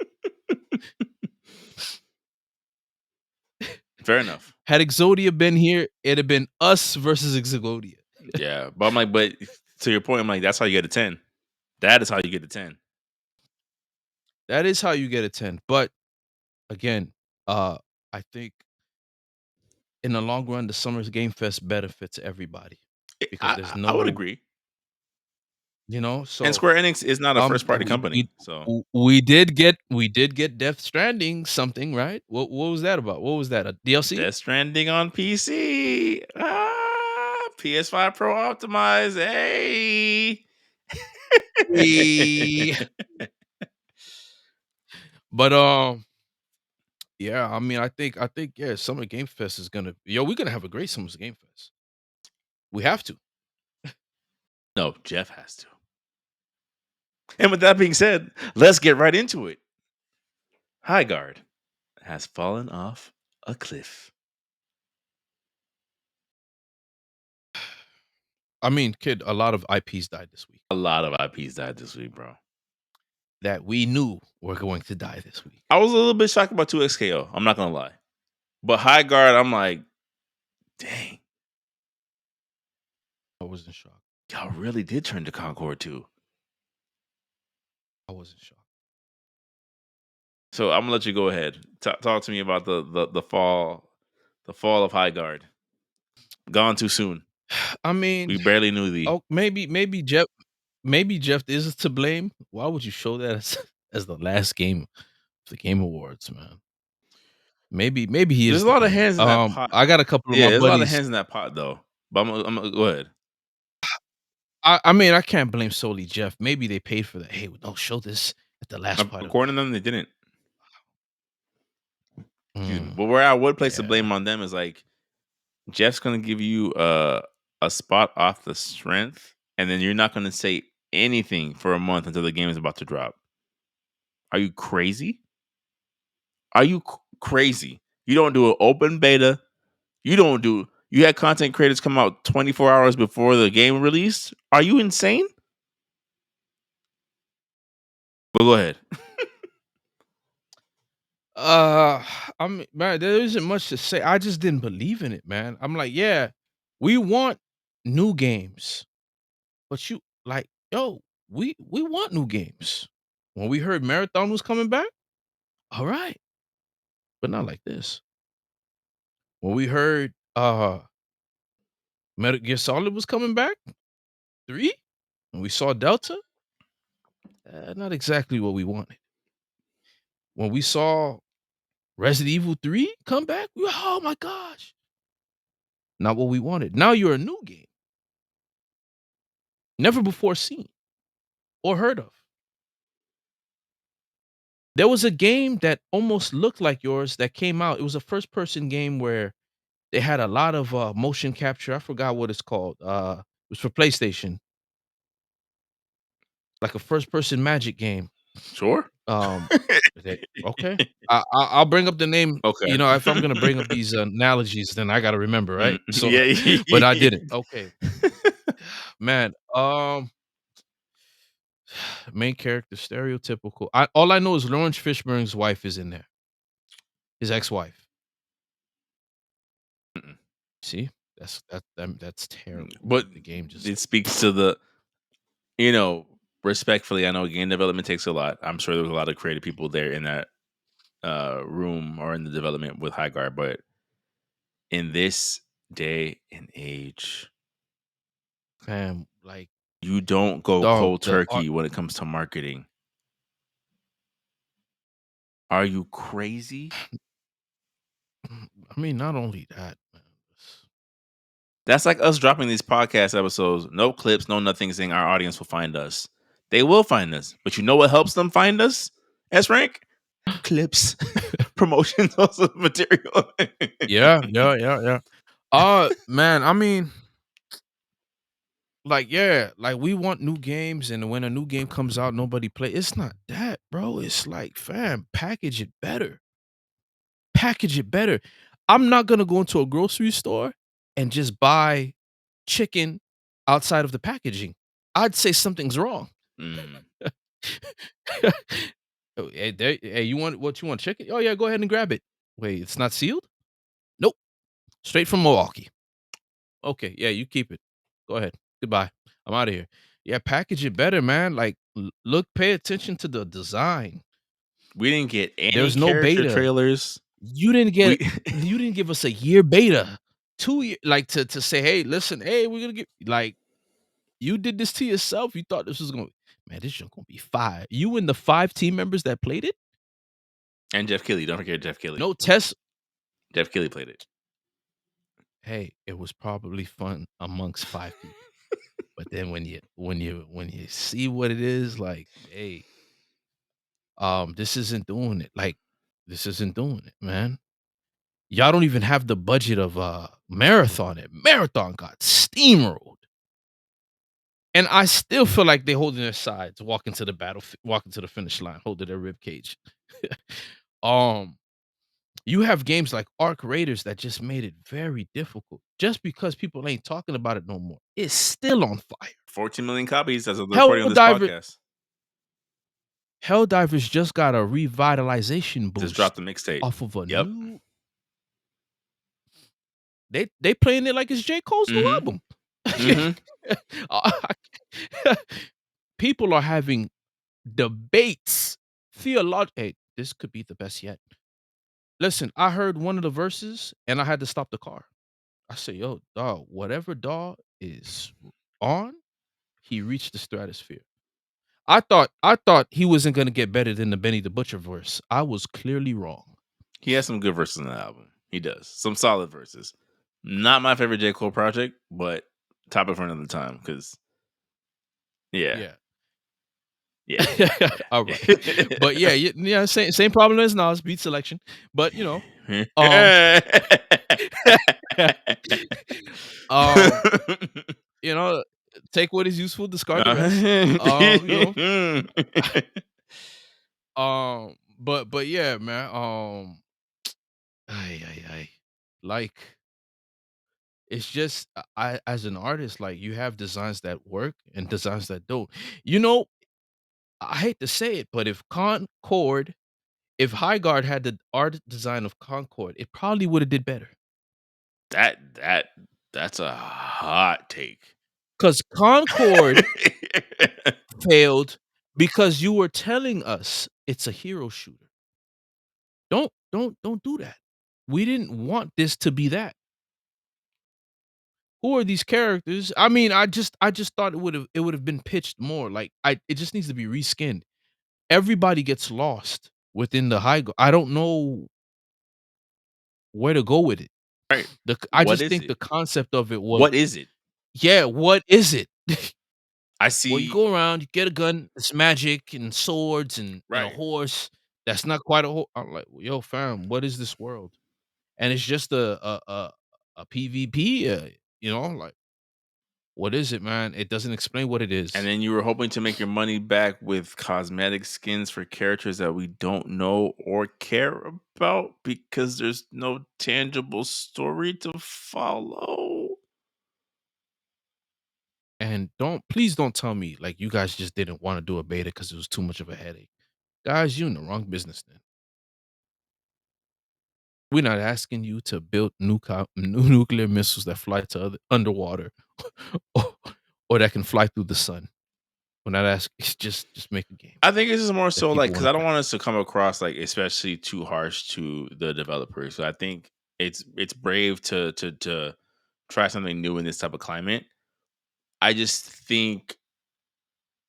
Fair enough. Had Exodia been here, it'd have been us versus Exodia. Yeah, but I'm like, but to your point, I'm like, that's how you get a 10. That is how you get a 10. That is how you get a 10, but again, uh, I think in the long run, the Summer's Game Fest benefits everybody because there's I would no, agree. And so Square Enix is not a first party we company, we so we did get Death Stranding something, right? What was that about? What was that? A DLC? Death Stranding on PC. PS5 Pro optimized. Hey. Eh, but, yeah, I mean, I think, yeah, Summer Game Fest is gonna we're gonna have a great Summer Game Fest. We have to. No, Jeff has to. And with that being said, let's get right into it. HighGuard has fallen off a cliff. I mean, kid, a lot of IPs died this week A lot of IPs died this week, bro. that we knew were going to die this week. I was a little bit shocked about 2XKO. I'm not gonna lie. But HighGuard, I'm like, dang, I was in shock. y'all really did turn to Concord too. I was in shock. So I'm gonna let you go ahead. Talk to me about the fall of HighGuard. Gone too soon. I We mean, barely knew thee. oh, maybe Jeff is to blame. Why would you show that as as the last game of the Game Awards, man? Maybe he There's is a to lot of blame. hands in that pot. I got a couple of Yeah, my there's a lot of buddies. hands in that pot though. But go ahead. I mean, I can't blame solely Jeff. Maybe they paid for that. Hey, don't show this at the last part of the According to them, they didn't. Excuse me. Mm, But where I would place the yeah. blame on them is like Jeff's gonna give you a spot off the strength, and then you're not gonna say anything for a month until the game is about to drop. Are you crazy? Are you crazy? You don't do an open beta. You don't do. You had content creators come out 24 hours before the game release. Are you insane? But go ahead. Uh, I mean, man, there isn't much to say. I just didn't believe in it, man. I'm like, yeah, we want new games, but you like, yo, we want new games. When we heard Marathon was coming back, all right, but not like this. When we heard Metal Gear Solid was coming back, 3, and we saw Delta, not exactly what we wanted. When we saw Resident Evil 3 come back, oh my gosh, not what we wanted. Now you're a new game, never before seen or heard of. There was a game that almost looked like yours that came out. It was a first person game where they had a lot of, motion capture. I forgot what it's called. It was for PlayStation, like a first person magic game. Sure. Um, okay. I'll bring up the name. Okay. You know, if I'm gonna bring up these analogies, then I gotta remember, right? So, but I Yeah. didn't. Okay, man. Main character, stereotypical. All I know is Lawrence Fishburne's wife is in there. His ex-wife. Mm-mm. See, that's terrible. But The game just it speaks to the, you know, respectfully, I know game development takes a lot. I'm sure there was a lot of creative people there in that room or in the development with HighGuard, but in this day and age, fam, like you don't go dog. cold The art. turkey when it comes to marketing. Are you crazy? I mean, not only that, man. That's like us dropping these podcast episodes, no clips, no nothing, saying our audience will find us. They will find us, but you know what helps them find us? S rank clips, promotions, also material. Yeah, yeah, yeah, yeah. Man, I mean, like, yeah, like we want new games, and when a new game comes out, nobody play. It's not that, bro. It's like, fam, package it better. Package it better. I'm not gonna go into a grocery store and just buy chicken outside of the packaging. I'd say something's wrong. Mm. Oh, hey, you want what you want? Chicken? Oh yeah, go ahead and grab it. Wait, it's not sealed? Nope. Straight from Milwaukee. Okay, yeah, you keep it. Go ahead. Goodbye. I'm out of here. Yeah, package it better, man. Like, look, pay attention to the design. We didn't get any There's no character beta. trailers. You didn't get. We You didn't give us a year beta, 2 year, like to say, hey, listen, hey, we're gonna get like you did this to yourself. You thought this was gonna, man, this is gonna be fire. You and the 5 team members that played it, and Jeff Keighley. Don't forget Jeff Keighley. no test. Jeff Keighley played it. Hey, it was probably fun amongst 5 people. But then when you see what it is, like, hey, this isn't doing it. Like, this isn't doing it, man. Y'all don't even have the budget of Marathon. It Marathon got steamrolled. And I still feel like they holding their sides, walking to the walking to the finish line, holding their rib cage. um, you have games like Arc Raiders that just made it very difficult. Just because people ain't talking about it no more, it's still on fire. 14 million copies as of the recording of this Helldiver podcast. Helldivers just got a revitalization Just dropped boost the mixtape. off of a Yep. new. They playing it like it's J. Cole's new Mhm. album. Mhm. Uh, People are having debates. Hey, this could be the best yet. Listen, I heard one of the verses and I had to stop the car. I said, yo, dog, whatever dog is on, he reached the stratosphere. I thought he wasn't gonna get better than the Benny the Butcher verse. I was clearly wrong. He has some good verses in the album. He does. Some solid verses. Not my favorite J. Cole project, but topic for another time. Because yeah, Yeah. yeah, All right. But yeah. yeah, yeah, same problem as Nas, beat selection. But um um, you know, take what is useful, discard the rest. Um, you know, but yeah, man. I like it's just I as an artist, like you have designs that work and designs that don't. You know, I hate to say it, but if HighGuard had the art design of Concord, it probably would have did better. That's a hot take. Because Concord failed because you were telling us it's a hero shooter. Don't do that. We didn't want this to be that. Who are these characters? I mean, I just thought it would have been pitched more. Like it just needs to be reskinned. Everybody gets lost within the high. I don't know where to go with it. Right. I What just is think it? the concept of it was, What is it? yeah, what is it? I Well, you see. go around, you get a gun, it's magic and swords and a Right. horse. That's not quite a whole I'm like, "Yo, fam, what is this world?" And it's just a PvP, like, what is it, man? It doesn't explain what it And is. then you were hoping to make your money back with cosmetic skins for characters that we don't know or care about because there's no tangible story to follow. And please don't tell me, like, you guys just didn't wanna do a beta because it was too much of a headache. Guys, you in the wrong business then. We're not asking you to build new nuclear missiles that fly to other underwater or or that can fly through the sun. We're not asking just make a game I think this is more that so like people because wanna I don't play. want us to come across like especially too harsh to the developers. So I think it's brave to try something new in this type of climate. I just think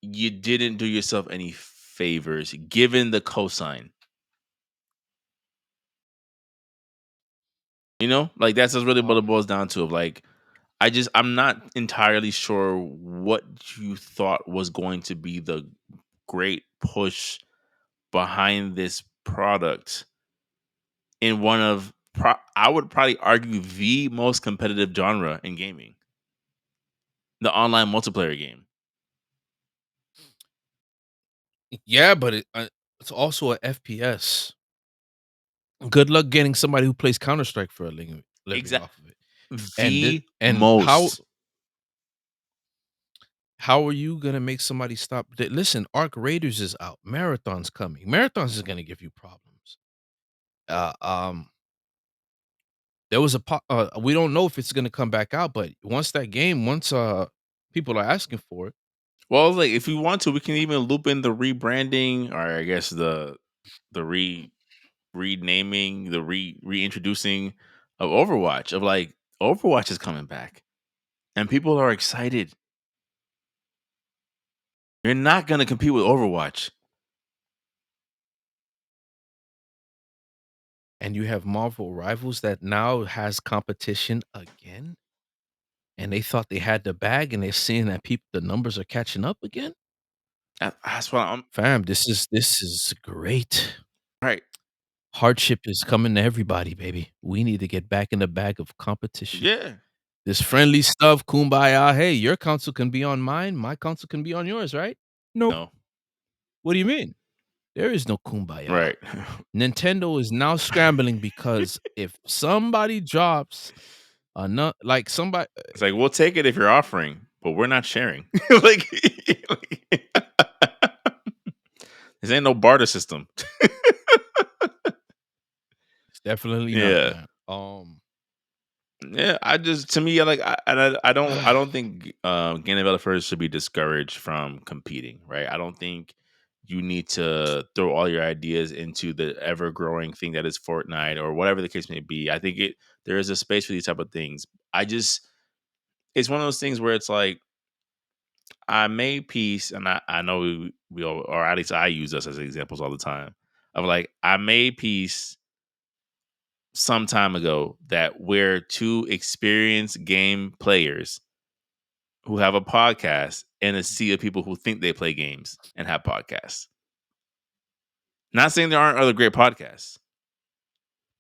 you didn't do yourself any favors given the cosign. You know, like that's just really what it Um, boils down to. Of like, I'm not entirely sure what you thought was going to be the great push behind this product in one of I would probably argue the most competitive genre in gaming, the online multiplayer game. yeah, but it's also a FPS. Good luck getting somebody who plays Counter Strike for a living Exact off of it. the And most. how are you gonna make somebody stop? Listen, Arc Raiders is out. Marathon's coming. Marathons is gonna give you problems. Uh, um, there was we don't know if it's gonna come back out, but once people are asking for it, Well, like if we want to, we can even loop in the rebranding, or I guess the renaming, the reintroducing of Overwatch. Of like Overwatch is coming back, and people are excited. You're not gonna compete with Overwatch. and you have Marvel Rivals that now has competition again, and they thought they had the bag, and they're seeing that the numbers are catching up again. That's what I'm Fam, this is great. right. Hardship is coming to everybody, baby. We need to get back in the bag of competition. Yeah. This friendly stuff, kumbaya. Hey, your console can be on mine. My console can be on yours, right? Nope. No. What do you mean? There is no kumbaya. Right. Nintendo is now scrambling because if somebody drops like somebody, It's like we'll take it if you're offering, but we're not sharing. like, this ain't no barter system. it's definitely not, Yeah. man. Yeah, I just to me, like, I don't think game developers should be discouraged from competing, right? I don't think you need to throw all your ideas into the ever growing thing that is Fortnite or whatever the case may be. I think there is a space for these type of things. I just it's one of those things where it's like I made peace, and I know we all, or at least I use us as examples all the time of like I made peace some time ago that we're two experienced game players who have a podcast and a sea of people who think they play games and have podcasts. Not saying there aren't other great podcasts,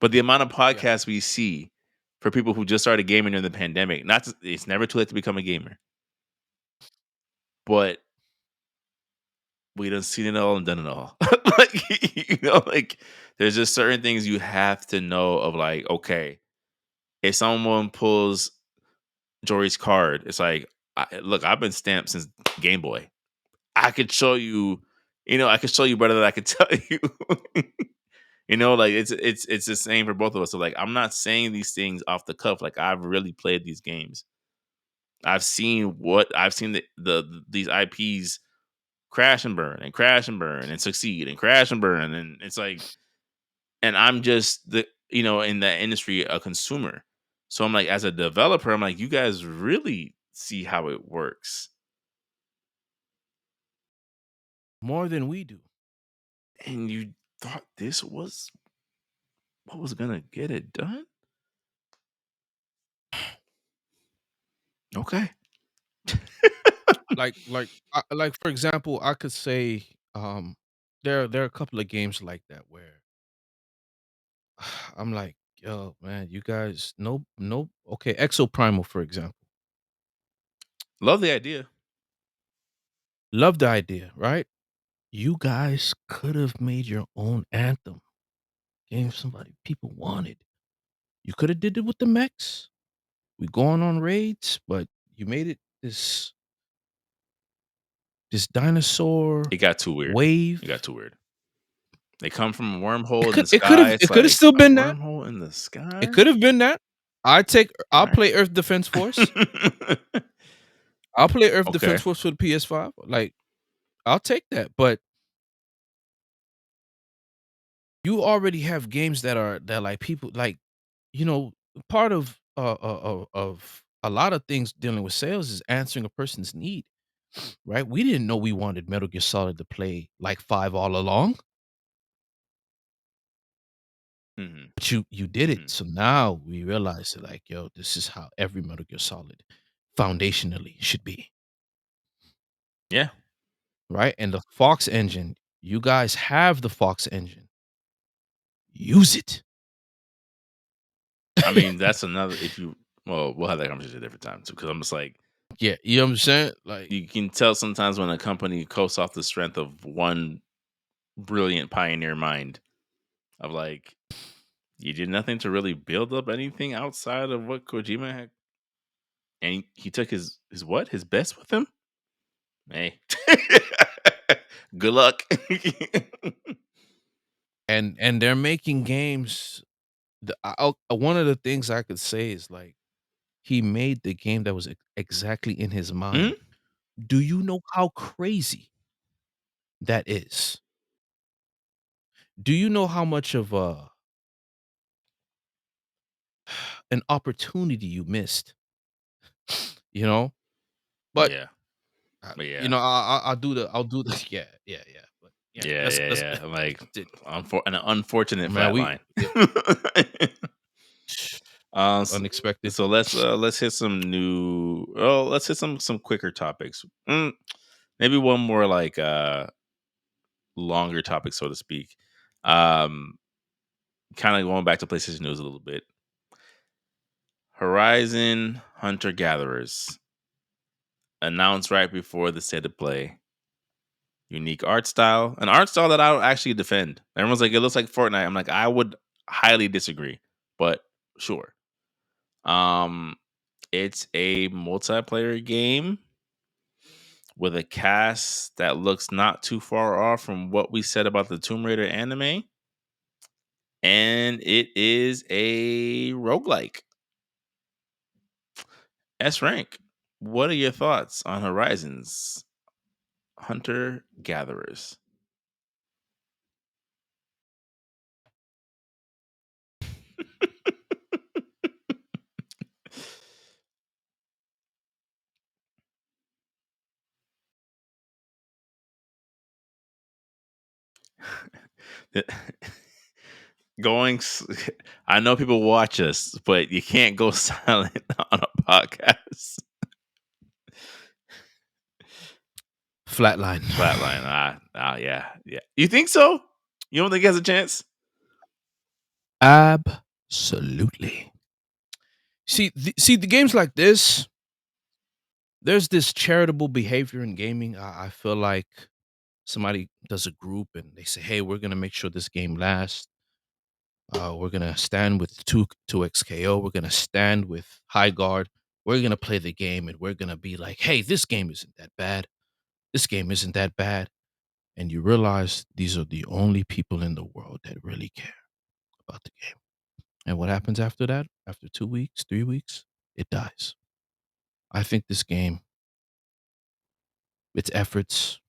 but the amount of Yeah. podcasts we see for people who just started gaming during the pandemic, it's never too late to become a gamer, but we done seen it all and done it all. like like there's just certain things you have to know of like, okay, if someone pulls Jory's card, it's like, look, I've been stamped since Game Boy. I could show you, I could show you better than I could tell you. Like it's the same for both of us. So like I'm not saying these things off the cuff. Like I've really played these games. I've seen these IPs crash and burn and succeed and crash and burn. And it's like, and I'm just in that industry, a consumer. So I'm like, as a developer, I'm like, you guys really see how it works. More than we do. And you thought this was what was gonna get it done? Okay. Like for example, I could say, there are a couple of games like that where I'm like, yo, man, you guys, no, okay, Exo Primal, for example. Love the idea. Love the idea, right? You guys could have made your own anthem, gave somebody people wanted. You could have did it with the mechs. We going on raids, but you made it this dinosaur It got too weird. It got wave. too weird. They come from a wormhole in the sky. It It's could have like still a been that. wormhole in the It sky. could have been that. I'll Right. play Earth Defense Force. I'll play Earth Defense Okay. Force for the PS5. Like, I'll take that. But you already have games that like people like, you know, part of a lot of things dealing with sales is answering a person's need, right? We didn't know we wanted Metal Gear Solid to play like 5 all along, Mhm. but you did it. Mhm. So now we realize that like, yo, this is how every Metal Gear Solid foundationally should be, Yeah. right? And the Fox engine, you guys have the Fox engine. Use it. I mean, that's another if you well, we'll have that conversation at a different time too, because I'm just like, Yeah, you know what I'm saying? Like, you can tell sometimes when a company coasts off the strength of one brilliant pioneer mind of like, you did nothing to really build up anything outside of what Kojima had, and he took his what? His best with him? Hey. Good luck. and they're making games. One of the things I could say is like he made the game that was exactly in his Mhm. mind. Do you know how crazy that is? Do you know how much of an opportunity you missed? You know, but Yeah. But you yeah. know, I'll do the yeah. But yeah, Yeah, let's yeah, let's yeah. Like did an unfortunate man flat we line. yeah, S unexpected. so let's hit some new let's hit some quicker topics. Maybe one more like longer topic, so to speak. Um Kind of going back to PlayStation news a little bit. Horizon Hunter Gatherers announced right before the state of play. Unique art style, an art style that I would actually defend. Everyone's like, it looks like Fortnite. I'm like, I would highly disagree, but sure. Um, it's a multiplayer game with a cast that looks not too far off from what we said about the Tomb Raider anime, and it is a roguelike. S rank. What are your thoughts on Horizons Hunter Gatherers? going s- I know people watch us, but you can't go silent on a podcast. Flatline. Flatline. Yeah. Yeah. You think so? You don't think he has a chance? Absolutely. See the games like this, there's this charitable behavior in gaming. I feel like somebody does a group and they say, "Hey, we're gonna make sure this game lasts. We're gonna stand with two XKO. We're gonna stand with HighGuard. We're gonna play the game, and we're gonna be like, hey, this game isn't that bad. This game isn't that bad." And you realize these are the only people in the world that really care about the game. And what happens after that? After 2 weeks, 3 weeks, it dies. I think this game, its efforts,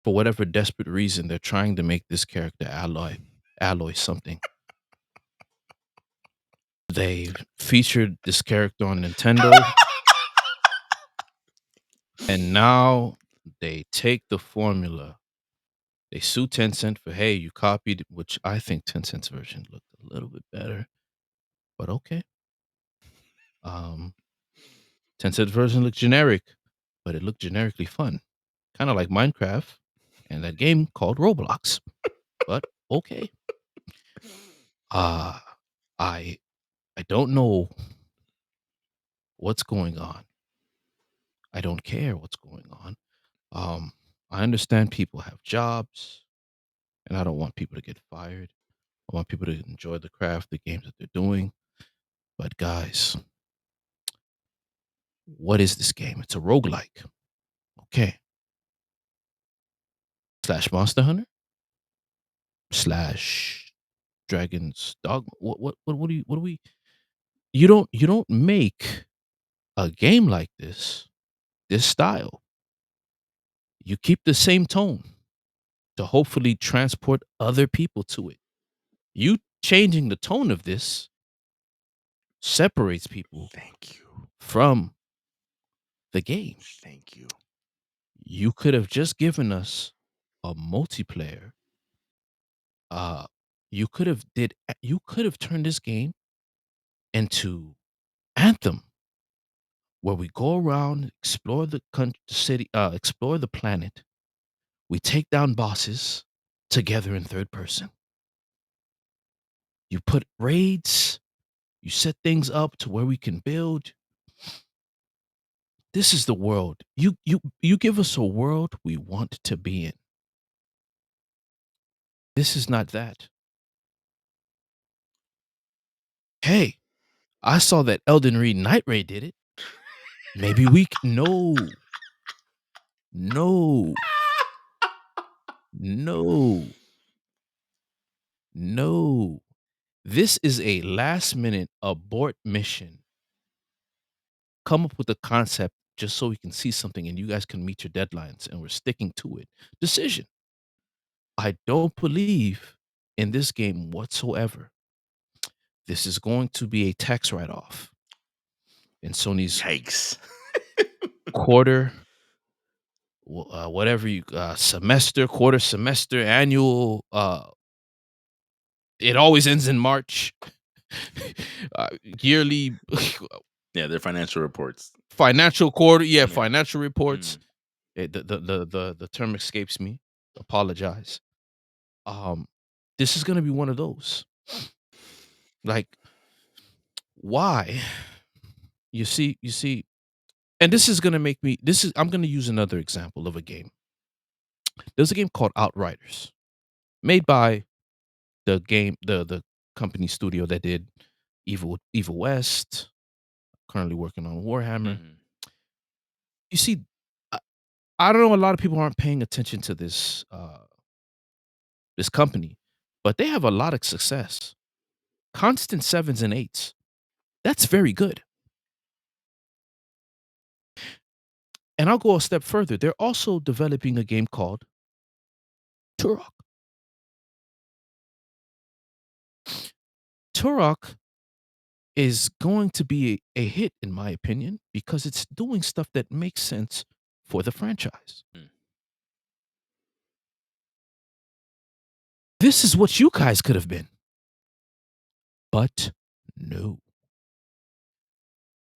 for whatever desperate reason, they're trying to make this character alloy something. They featured this character on Nintendo, and now they take the formula. They sue Tencent for, hey, you copied, which I think Tencent's version looked a little bit better, but okay. Um, Tencent's version looked generic, but it looked generically fun. kind of like Minecraft and that game called Roblox. But okay. Uh I I don't know what's going on. I don't care what's going on. Um, I understand people have jobs, and I don't want people to get fired. I want people to enjoy the craft, the games that they're doing. But guys, what is this game? It's a roguelike. Okay. Slash Monster Hunter? Slash Dragon's Dog. What do we you don't make a game like this style. You keep the same tone to hopefully transport other people to it. You changing the tone of this separates people Thank you. from the game. Thank you. You could have just given us a multiplayer. Uh you could have turned this game into Anthem, where we go around, explore the city, explore the planet. We take down bosses together in third person. You put raids, you set things up to where we can build. This is the world. You give us a world we want to be in. This is not that. Hey, I saw that Elden Ring Night Raid did it. Maybe no, no, no, no. This is a last minute abort mission. Come up with a concept just so we can see something and you guys can meet your deadlines and we're sticking to it. Decision. I don't believe in this game whatsoever. This is going to be a tax write off in Sony's Yikes. quarter, whatever you semester, quarter semester, annual. It always ends in March. Yearly Yeah, their financial reports. financial quarter. Yeah, Yeah. financial reports. Mm. The term escapes me. Apologize. Um, this is gonna be one of those. Like, why? You see, and this is gonna make me. This is. I'm gonna use another example of a game. There's a game called Outriders, made by the company studio that did Evil West. Currently working on Warhammer. Mhm. You see, I, I don't know. A lot of people aren't paying attention to this company, but they have a lot of success. Constant sevens and eights. That's very good. And I'll go a step further. They're also developing a game called Turok. Turok is going to be a hit, in my opinion, because it's doing stuff that makes sense for the franchise. Mm. This is what you guys could have been. But no,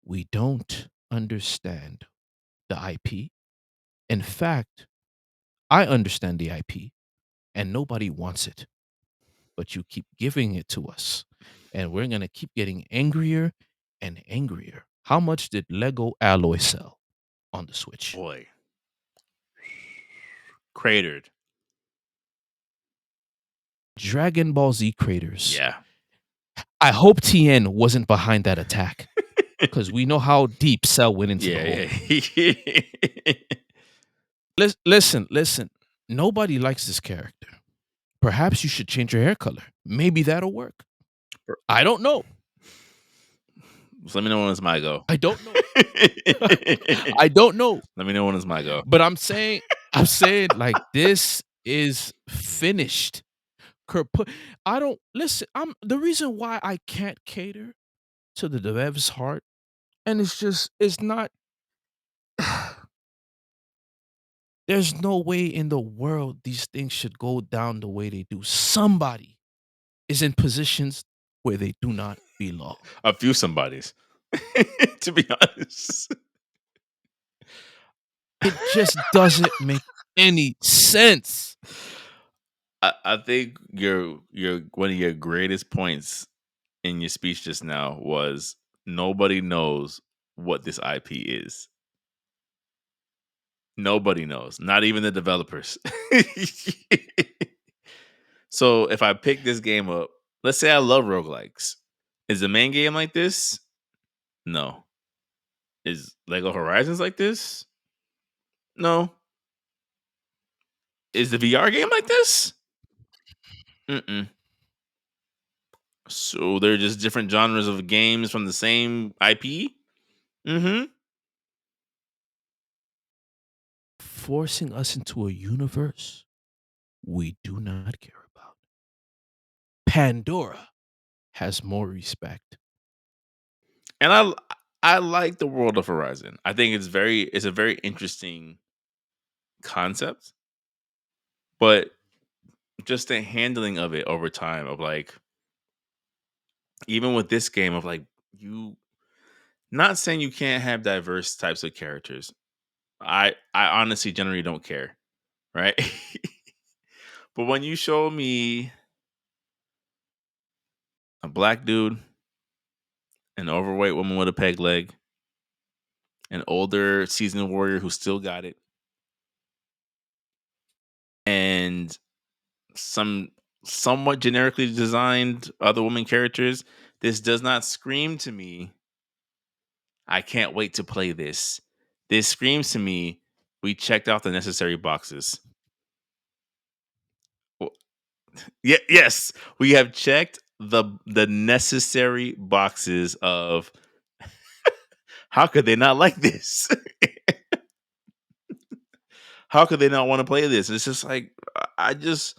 we don't understand the IP. In fact, I understand the IP and nobody wants it, but you keep giving it to us. And we're going to keep getting angrier and angrier. How much did Lego Alloy sell on the Switch? Boy. Cratered. Dragon Ball Z creators. Yeah. I hope TN wasn't behind that attack because we know how deep Cell went into the hole. Yeah. Listen. Nobody likes this character. Perhaps you should change your hair color. Maybe that'll work. I don't know. So let me know when it's my go. I don't know. I don't know. Let me know when it's my go. But I'm saying like this is finished. I don't listen. I'm the reason why I can't cater to the dev's heart, and it's not. There's no way in the world these things should go down the way they do. Somebody is in positions where they do not belong. A few somebodies. To be honest. It just doesn't make any sense. I think your one of your greatest points in your speech just now was nobody knows what this IP is. Nobody knows, not even the developers. So if I pick this game up, let's say I love roguelikes. Is the main game like this? No. Is Lego Horizons like this? No. Is the VR game like this? Mm-mm. So they're just different genres of games from the same IP? Mm-hmm. Forcing us into a universe we do not care about. Pandora has more respect. And I like the world of Horizon. I think it's a very interesting concept, but just the handling of it over time of like even with this game of like you not saying you can't have diverse types of characters. I honestly generally don't care, right? But when you show me a black dude, an overweight woman with a peg leg, an older seasoned warrior who still got it, and some somewhat generically designed other woman characters, this does not scream to me, I can't wait to play this. This screams to me, we checked off the necessary boxes. Well, yeah, yes, we have checked the necessary boxes of how could they not like this? How could they not want to play this? It's just like I just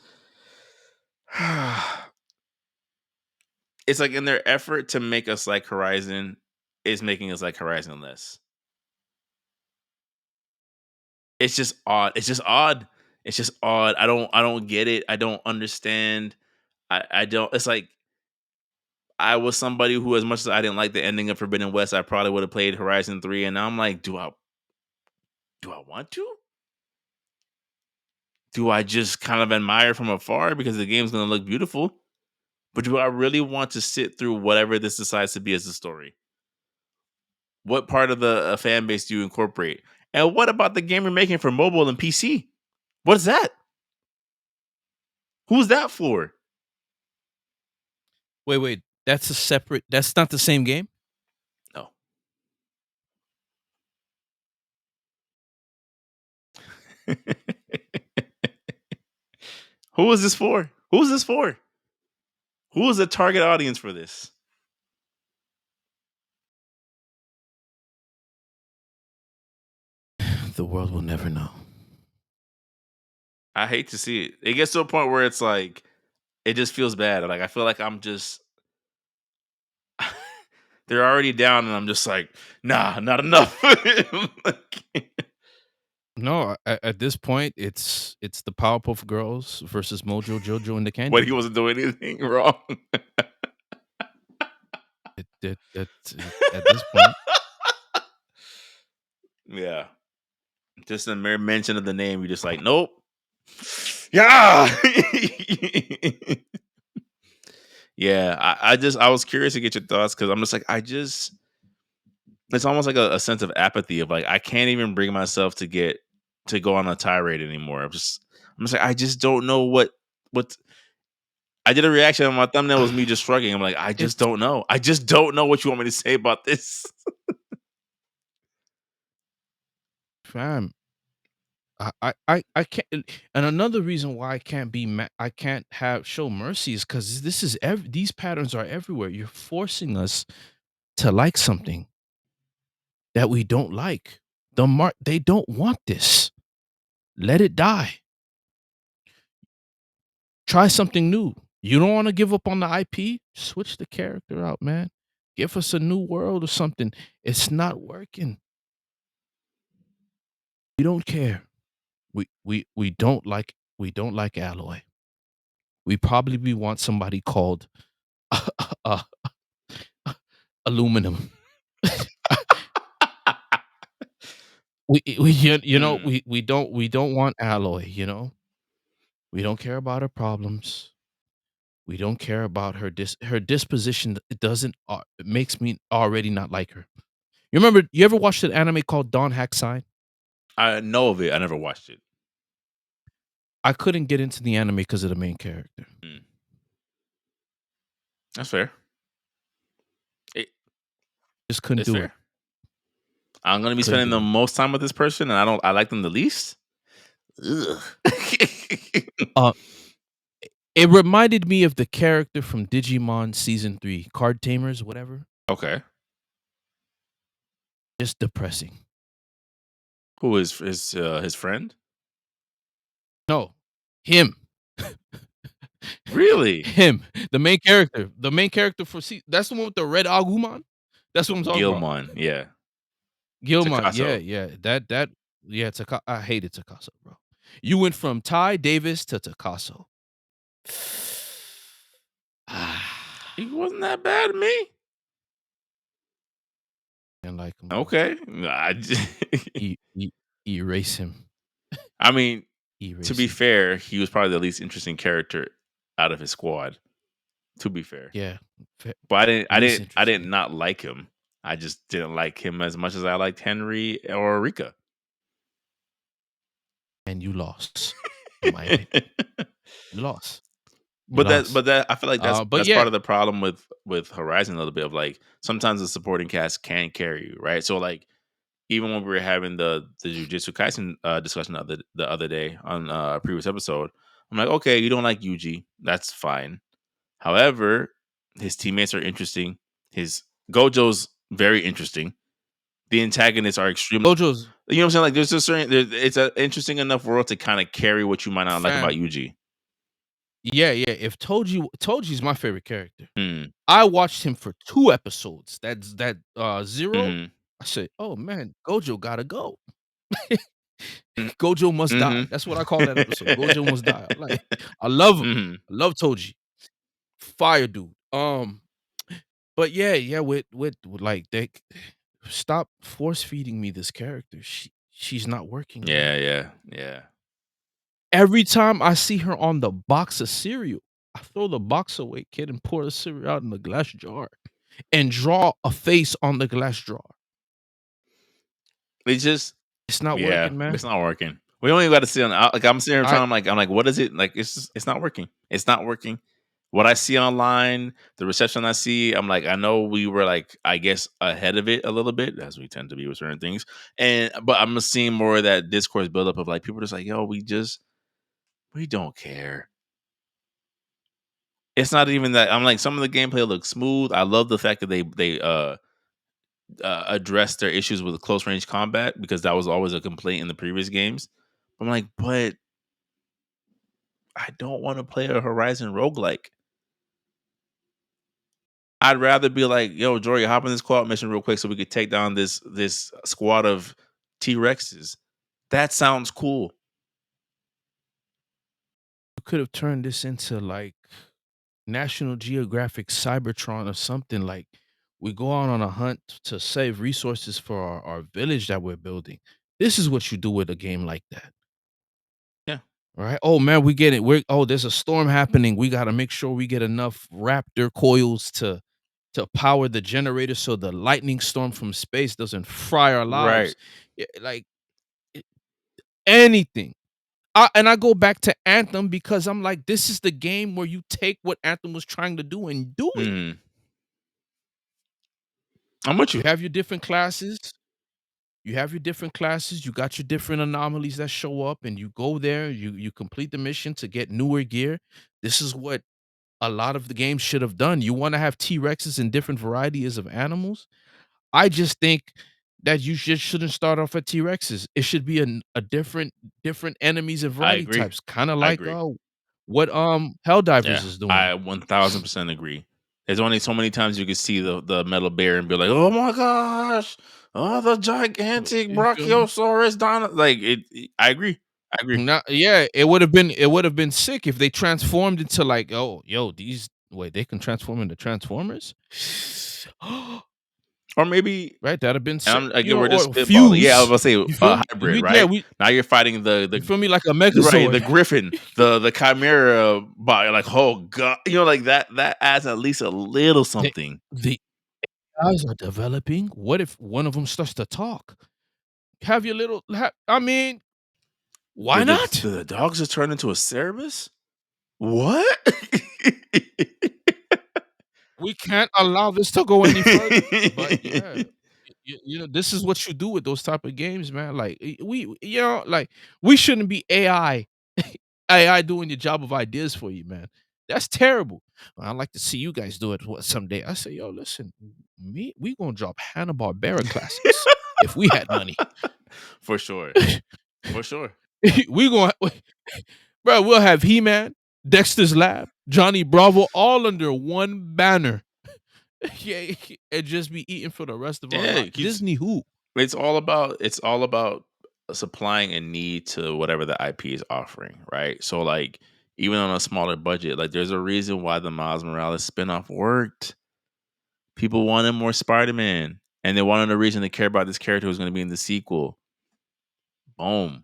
it's like in their effort to make us like Horizon is making us like Horizon less. It's just odd. It's just odd. It's just odd. I don't get it. I don't understand. I don't it's like I was somebody who as much as I didn't like the ending of Forbidden West, I probably would have played Horizon 3 and now I'm like, do I want to? Do I just kind of admire from afar because the game's going to look beautiful? But do I really want to sit through whatever this decides to be as a story? What part of the fan base do you incorporate? And what about the game you're making for mobile and PC? What is that? Who's that for? Wait. That's a separate. That's not the same game. No. Who is this for? Who's this for? Who is the target audience for this? The world will never know. I hate to see it. It gets to a point where it's like it just feels bad. Like I feel like I'm just they're already down, and I'm just like, nah, not enough. Like, No, at this point, it's the Powerpuff Girls versus Mojo Jojo and the when Candy he Man. wasn't doing anything wrong. At this point, Yeah, just a mere mention of the name, you're just like, nope. Yeah. Yeah, I was curious to get your thoughts because I'm just like I just it's almost like a sense of apathy of like I can't even bring myself to get to go on a tirade anymore. I'm just like I just don't know what I did a reaction on my thumbnail was me just shrugging. I'm like I just it's don't know. I just don't know what you want me to say about this. fam. I can't. And another reason why I can't be I can't have show mercy is because this is these patterns are everywhere. You're forcing us to like something that we don't like. They don't want this. Let it die. Try something new. You don't want to give up on the IP? Switch the character out, man. Give us a new world or something. It's not working. We don't care. We don't like Alloy. We probably want somebody called uh, aluminum. Mm. We don't want Alloy, you know? We don't care about her problems. We don't care about her disposition. It doesn't it makes me already not like her. You ever watched an anime called Dawn Hack-Sign? I know of it. I never watched it. I couldn't get into the anime because of the main character. Mm. That's fair. It, Just couldn't it's do it. fair. I'm gonna be Couldn't spending the do it. most time with this person, and I like them the least. Ugh. Uh, it reminded me of the character from Digimon Season 3, Card Tamers, whatever. Okay. Just depressing. Who is his friend? No, him. Really? Him. The main character. The main character for that's the one with the red Agumon? That's what I'm talking about. Gilmon, yeah. Gilmon, yeah, Takaso. yeah. Yeah, I hated Takaso, bro. You went from Ty Davis to Takaso. He wasn't that bad to me. Didn't like him, bro. Okay. E e Erase him. I mean, to Erase be him. fair, he was probably the least interesting character out of his squad. To be fair, Yeah. but Least I did interesting. not like him. I just didn't like him as much as I liked Henry or Rika. And you lost, in my opinion. You lost. You But lost. that I feel like But that's yeah, part of the problem with Horizon a little bit of like sometimes the supporting cast can carry you, right? So like even when we were having the Jujutsu Kaisen discussion the other day on a previous episode, I'm like, okay, you don't like Yuji, that's fine. However, his teammates are interesting. His Gojo's very interesting. The antagonists are extremely, Gojo's you know what I'm saying? Like there's a certain it's an interesting enough world to kind of carry what you might not like about fam. Yuji. Yeah, yeah. If Toji's my favorite character. Mm. I watched him for 2 episodes. That Zero, Mm-hmm. I said, "Oh, man, Gojo gotta go. Mm. Gojo must die." Mhm. That's what I call that episode. Gojo must die. Like, I love him. Mhm. I love Toji. Fire dude. But yeah, yeah, with like they stop force feeding me this character. She's not working, man. Yeah, yeah, yeah. Every time I see her on the box of cereal, I throw the box away, kid, and pour the cereal out in the glass jar and draw a face on the glass jar. It's just It's not yeah, working, it's man. not working. We only got to see on like I'm sitting here I telling I'm like, what is it? Like it's just, it's not working. It's not working. What I see online, the reception I see, I'm like, I know we were like, I guess ahead of it a little bit, as we tend to be with certain things. And but I'm seeing more of that discourse buildup of like people just like, yo, we don't care. It's not even that. I'm like, some of the gameplay looks smooth. I love the fact that they address their issues with close range combat because that was always a complaint in the previous games. I'm like, but I don't want to play a Horizon roguelike. I'd rather be like, yo, Jory, hop in this co-op mission real quick so we could take down this squad of T-Rexes. That sounds cool. You could have turned this into like National Geographic Cybertron or something. Like, we go out on a hunt to save resources for our village that we're building. This is what you do with a game like that. Yeah. Right? Oh man, we get it. There's a storm happening. We got to make sure we get enough raptor coils to power the generator so the lightning storm from space doesn't fry our Right. lives. Like i- anything. And I go back to Anthem because I'm like, this is the game where you take what Anthem was trying to do and do it. Mm. I'm with You you. have your different classes. You have your different classes. You got your different anomalies that show up, and you go there. You complete the mission to get newer gear. This is what a lot of the games should have done. You want to have T Rexes and different varieties of animals. I just think that you shouldn't start off at T Rexes. It should be a different enemies and I variety agree. types, kind of I like agree. what Helldivers Yeah, is doing. I 1000% agree. There's only so many times you can see the metal bear and be like, "Oh my gosh, oh the gigantic You feel me? Brachiosaurus dino." Like I agree. I agree. Not, yeah, it would have been sick if they transformed into like, oh, yo, these wait, they can transform into Transformers? Or maybe, right? That'd have been and sick, again, we're just or spitballing. Yeah, I was fuse. gonna say You feel me? hybrid, We yeah, right? we Now you're fighting you feel me? Like a right, the Megazord. Griffin, the Chimera body. Like, oh god, like that adds at least a little They something. the guys are developing. What if one of them starts to talk? Have your little I mean, why not? The dogs just turned into a Cerebus? What? We can't allow this to go any further. But yeah, this is what you do with those type of games, man. Like like we shouldn't be AI, AI doing your job of ideas for you, man. That's terrible. I'd like to see you guys do it someday. I say, yo, listen, we gonna drop Hanna Barbera classics if we had money. For sure. For sure. we gonna, bro. We'll have He Man, Dexter's Lab, Johnny Bravo, all under one banner. Yeah, and just be eating for the rest of our Yeah, life. it keeps Disney who? it's all about supplying a need to whatever the IP is offering, right? So like even on a smaller budget, like there's a reason why the Miles Morales spinoff worked. People wanted more Spider-Man, and they wanted a reason to care about this character who's going to be in the sequel. Boom,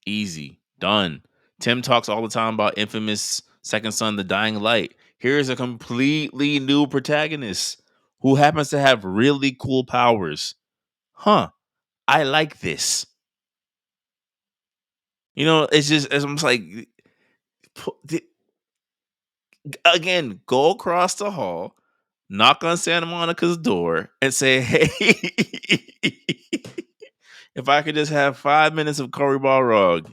easy, done. Tim talks all the time about infamous Second Son, The Dying Light. Here's a completely new protagonist who happens to have really cool powers. Huh? I like this. It's almost like again, go across the hall, knock on Santa Monica's door, and say, "Hey, if I could just have 5 minutes of Cory Balrog,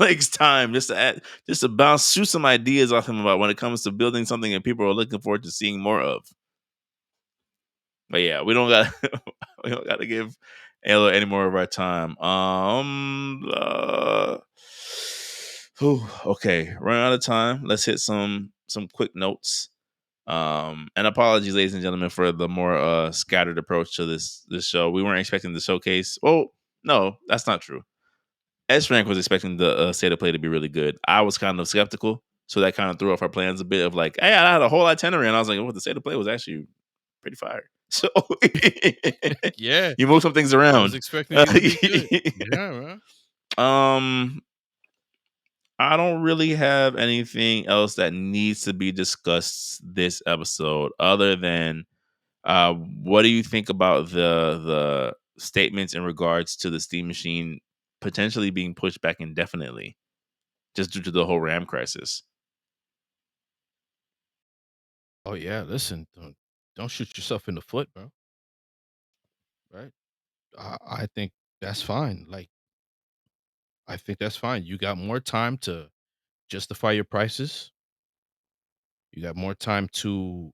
like it's time just to shoot some ideas off him about when it comes to building something that people are looking forward to seeing more of." But yeah, we don't got we don't got to give Halo any more of our time. Okay, running out of time. Let's hit some quick notes. And apologies, ladies and gentlemen, for the more scattered approach to this show. We weren't expecting the showcase. Oh, no, that's not true. S Rank was expecting the state of play to be really good. I was kind of skeptical, so that kind of threw off our plans a bit. Of like, hey, I had a whole itinerary, and I was like, "Oh, the state of play was actually pretty fire." So Yeah, you move some things I was around. expecting it to be good. Yeah, man. um, I don't really have anything else that needs to be discussed this episode, other than what do you think about the statements in regards to the Steam Machine potentially being pushed back indefinitely, just due to the whole RAM crisis? Oh yeah, listen, don't shoot yourself in the foot, bro. Right? I think that's fine. Like, I think that's fine. You got more time to justify your prices. You got more time to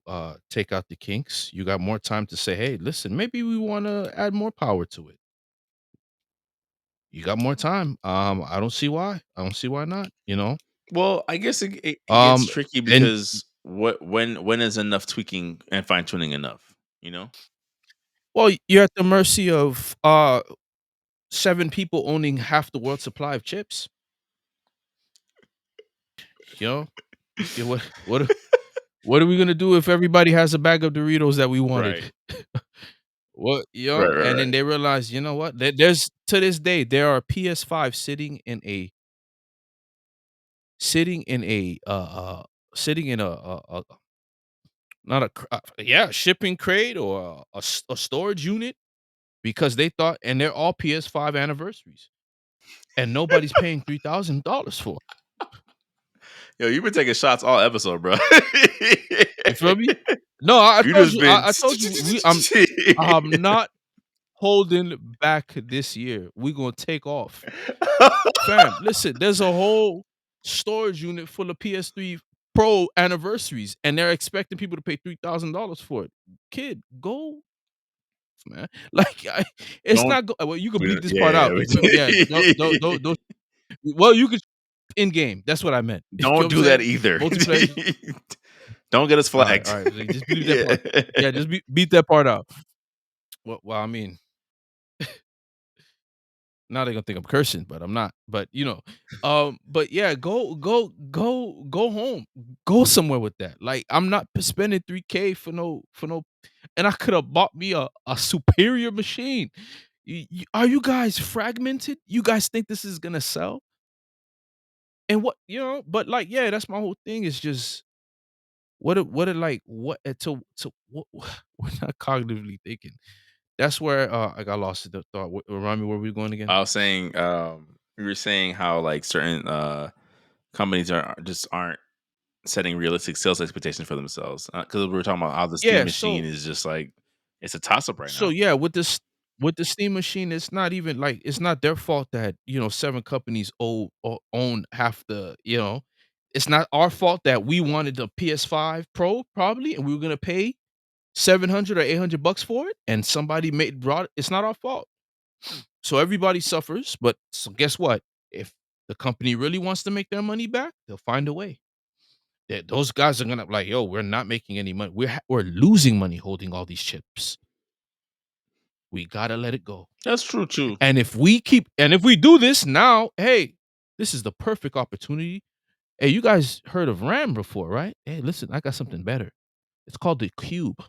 take out the kinks. You got more time to say, hey, listen, maybe we want to add more power to it. You got more time. I don't see why. I don't see why not. Well, I guess it gets Um, tricky and because when is enough tweaking and fine tuning enough? You know? well, you're at the mercy of 7 people owning half the world's supply of chips. You know, yeah, what are we gonna do if everybody has a bag of Doritos that we wanted? Right. What Right. Right. and then Right. they realize, you know what? There's to this day there are PS5 sitting in a sitting in a not a yeah, shipping crate or a storage unit because they thought, and they're all PS5 anniversaries, and nobody's paying $3,000 for it. Yo, you've been taking shots all episode, bro. You feel me? No, I You told just you, been. I told you, I'm not holding back this year. We gonna take off. Fam, listen, there's a whole storage unit full of PS3 Pro anniversaries, and they're expecting people to pay $3,000 for it. Kid, go, man. Like, it's Don't. not well, you can bleep this part Yeah. out. Yeah, don't well, you could in game. That's what I meant. You know what Don't I'm do that saying? either. Multiplayer. Don't get us All flagged. right. Like, just bleep that Yeah. part. Yeah, just beat that part out. Well, I mean, Now they're gonna think I'm cursing, but I'm not. But but yeah, go home. Go somewhere with that. Like I'm not spending 3K for no and I could have bought me a superior machine. Are you guys fragmented? You guys think this is gonna sell? And but like, yeah, that's my whole thing. Is just what are like what to what we're not cognitively thinking. That's where I got lost in the thought. Remind me where we were going again. I was saying, you were saying how like certain companies aren't setting realistic sales expectations for themselves because we were talking about how the Steam Yeah, machine is just like it's a toss up right now. yeah, with the Steam machine, it's not even like it's not their fault that, 7 companies own half it's not our fault that we wanted the PS5 Pro probably, and we were gonna pay 700 or 800 bucks for it, and somebody made brought it. It's not our fault. So everybody suffers, but so guess what? If the company really wants to make their money back, they'll find a way. Those guys are gonna like, "Yo, we're not making any money. We're losing money holding all these chips. We gotta let it go." That's true too. And if we do this now, hey, this is the perfect opportunity. Hey, you guys heard of RAM before, right? Hey, listen, I got something better. It's called the cube.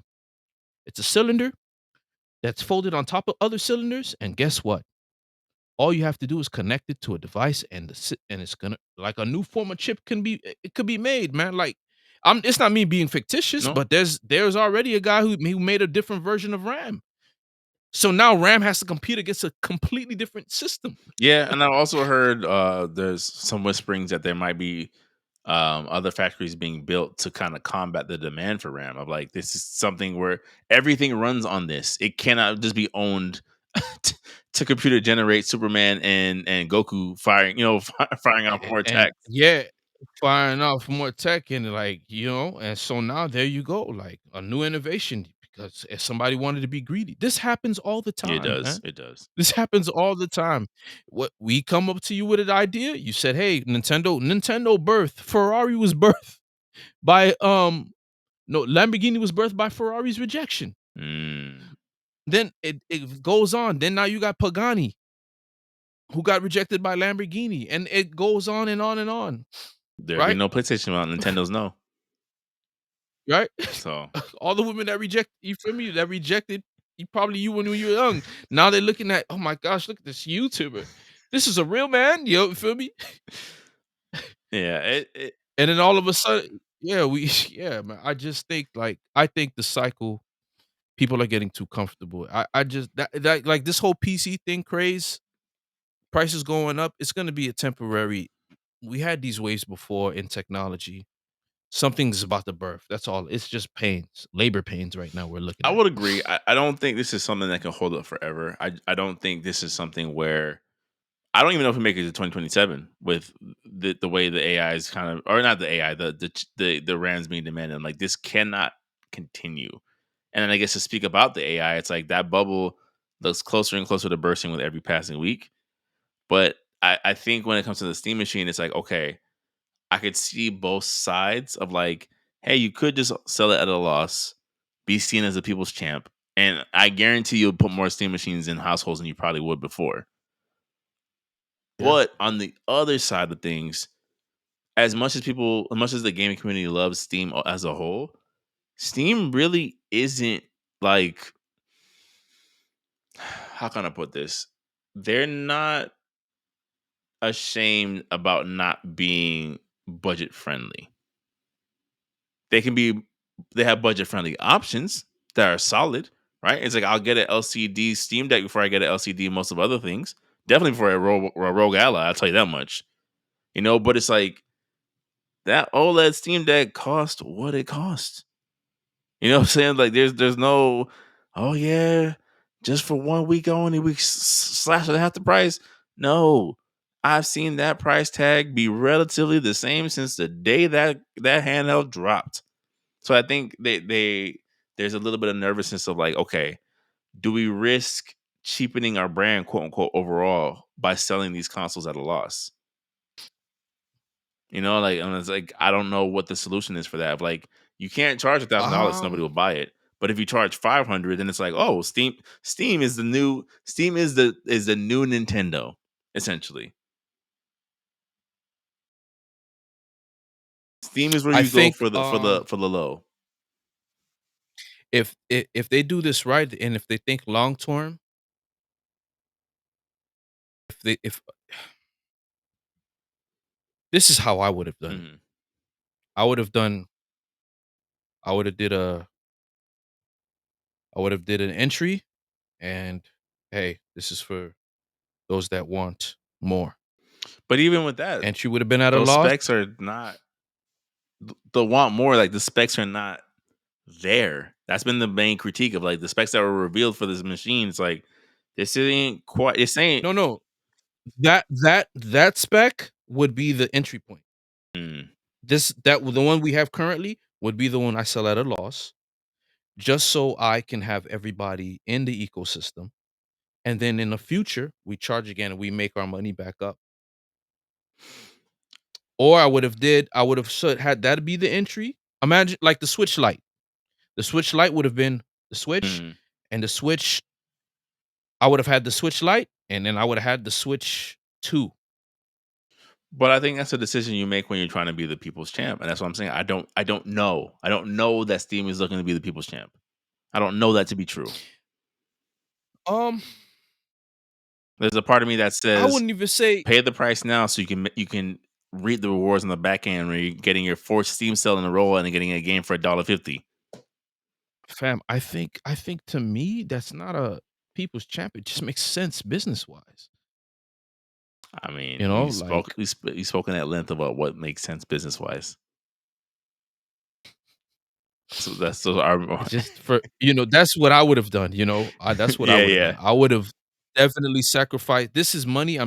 It's a cylinder that's folded on top of other cylinders, and guess what? All you have to do is connect it to a device, and and it's gonna like a new form of chip it could be made, man. Like, it's not me being fictitious, No, but there's already a guy who made a different version of RAM. So now RAM has to compete against a completely different system. yeah, and I've also heard there's some whisperings that there might be other factories being built to kind of combat the demand for RAM. Of like, this is something where everything runs on this. It cannot just be owned to computer generate Superman and Goku firing, firing off more And attacks. yeah, firing off more tech and like, and so now there you go, like a new innovation because if somebody wanted to be greedy. This happens all the It time, does. man. It does. This happens all the time. What we come up to you with an idea, you said, "Hey, Nintendo birth, Ferrari was birthed by no, Lamborghini was birthed by Ferrari's rejection." Mm. Then it goes on. Then now you got Pagani who got rejected by Lamborghini, and it goes on and on and on, There'd be right? no PlayStation without Nintendo's no. Right? So All the women that reject you feel me? That rejected you when you were young. Now they're looking at, "Oh my gosh, look at this YouTuber. This is a real man." You feel me? yeah, it And then all of a sudden, yeah, we yeah, man. I think the cycle, people are getting too comfortable. I just that like this whole PC thing craze, prices going up, it's gonna be a temporary. We had these waves before in technology. Something's about to birth. That's all. It's just pains, labor pains right now we're looking I at. would agree. I don't think this is something that can hold up forever. I don't think this is something where I don't even know if we make it to 2027 with the way the AI is kind of, or not the AI, the RAMs being demanded. I'm like, this cannot continue. And then I guess to speak about the AI, it's like that bubble looks closer and closer to bursting with every passing week. But I think when it comes to the Steam machine, it's like, okay, I could see both sides of like, hey, you could just sell it at a loss, be seen as a people's champ, and I guarantee you'll put more Steam machines in households than you probably would before. Yeah. But on the other side of things, as much as the gaming community loves Steam as a whole, Steam really isn't like, how can I put this? They're not ashamed about not being budget friendly. They can be they have budget friendly options that are solid, right? It's like I'll get an LCD Steam Deck before I get an LCD most of other things. Definitely before a Rogue Ally, I'll tell you that much. But it's like that OLED Steam Deck cost what it costs. You know what I'm saying? Like there's no, oh yeah, just for 1 week only we slash it at half the price. No. I've seen that price tag be relatively the same since the day that handheld dropped. So I think they there's a little bit of nervousness of like, okay, do we risk cheapening our brand, quote unquote, overall by selling these consoles at a loss? Like, and it's like I don't know what the solution is for that. Like, you can't charge $1,000, nobody Um, will buy it. But if you charge 500, then it's like, oh, Steam is the new Nintendo, essentially. Steam is where I you go think, for the low. if they do this right, and if they think long term, if this is how I would have done it. Mhm. I would have done I would have did a I would have did an entry, and, "Hey, this is for those that want more." But even with that, Entry would have been at a those loss. specs are not the want more. Like the specs are not there. That's been the main critique of like the specs that were revealed for this machine. It's like this ain't quite. It's ain't. No, no. That spec would be the entry point. Mm. The one we have currently would be the one I sell at a loss, just so I can have everybody in the ecosystem, and then in the future, we charge again and we make our money back up. Or I would have had that be the entry. Imagine like the Switch Lite. The Switch Lite would have been the Switch, Mm. and the Switch I would have had the Switch Lite, and then I would have had the Switch 2. But I think that's a decision you make when you're trying to be the people's champ, and that's what I'm saying. I don't know. I don't know that Steam is looking to be the people's champ. I don't know that to be true. Um, There's a part of me that I says wouldn't even say, pay the price now so you can reap the rewards on the back end where you're getting your fourth Steam sale in a row and getting a game for $1.50. fam, I think to me that's not a people's champ. It just makes sense business wise. I mean, You know, like you spoken at length about what makes sense business wise. So that's so our it's just for that's what I would have done. That's what I yeah, would have done. yeah. I would have definitely sacrificed. This is money.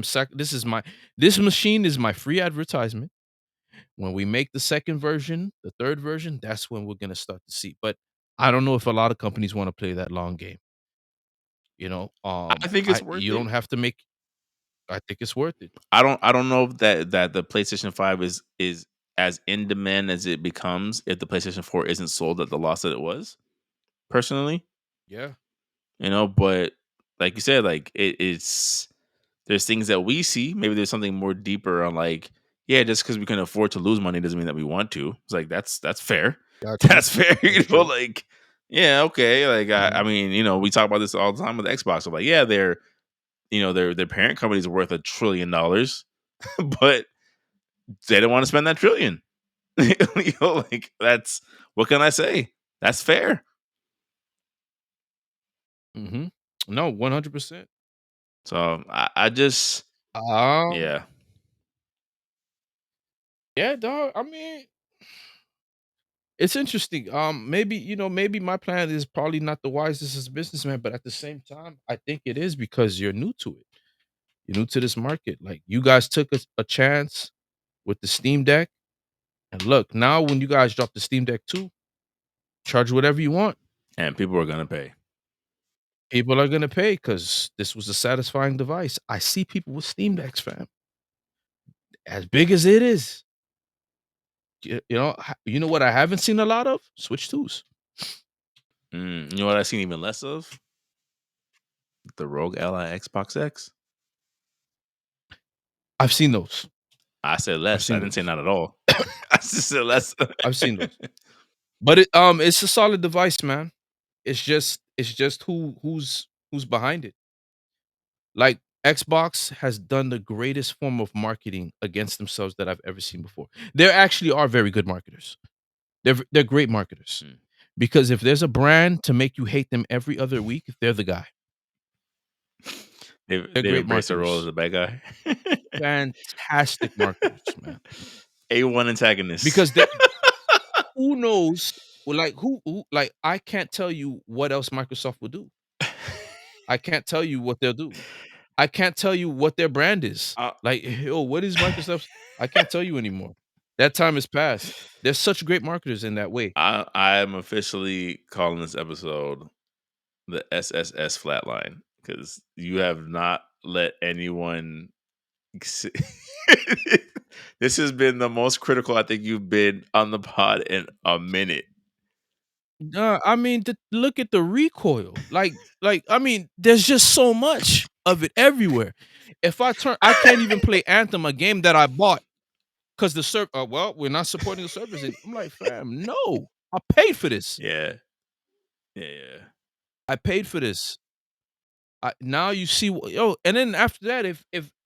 This machine is my free advertisement. When we make the second version, the third version, that's when we're gonna start to see. But I don't know if a lot of companies want to play that long game. I think it's I worth you it. don't have to make. I think it's worth it. I don't know if that the PlayStation 5 is as in demand as it becomes if the PlayStation 4 isn't sold at the loss that it was. Personally, Yeah, but like you said, like it's there's things that we see. Maybe there's something more deeper on like, yeah, just because we can afford to lose money doesn't mean that we want to. It's like that's fair. got you. That's fair. That's true. Like, yeah, okay. Like I Mhm, mean, we talk about this all the time with Xbox. So like, yeah, their parent company's worth $1 trillion, but they don't want to spend that trillion. Like that's what can I say? That's fair. mhm. No, 100%. So I just Um, yeah. yeah, dog. I mean, it's interesting. Maybe my plan is probably not the wisest as a businessman, but at the same time, I think it is because you're new to it. You're new to this market. Like you guys took a chance with the Steam Deck, and look now when you guys drop the Steam Deck 2, charge whatever you want. And people are gonna pay. People are gonna pay because this was a satisfying device. I see people with Steam Decks, fam, as big as it is. You know what I haven't seen a lot of? Switch 2s. You know what I've seen even less of? The Rogue Ally Xbox X. I've seen those. I said I've less. I seen didn't say those. not at all. I just said less. I've seen those. But it's a solid device, man. It's just who's behind it. Like Xbox has done the greatest form of marketing against themselves that I've ever seen before. There actually are very good marketers. They're great marketers. Mm. Because if there's a brand to make you hate them every other week, they're the guy. They're They've great embraced their role as marketers. a bad guy. Fantastic marketers, man. A1 antagonist. Because they who knows, well, like who like I can't tell you what else Microsoft will do. I can't tell you what they'll do. I can't tell you what their brand is. uh, Like, yo, what is Microsoft's? I can't tell you anymore. That time is past. They're such great marketers in that way. I am officially calling this episode the SSS flatline because you have not let anyone. This has been the most critical I think you've been on the pod in a minute. I mean, look at the recoil. I mean, there's just so much of it everywhere. I can't even play Anthem, a game that I bought because well, we're not supporting the servers. And I'm like, fam, no, I paid for this. Yeah. Yeah, yeah. I paid for this. Now you see, yo, and then after that,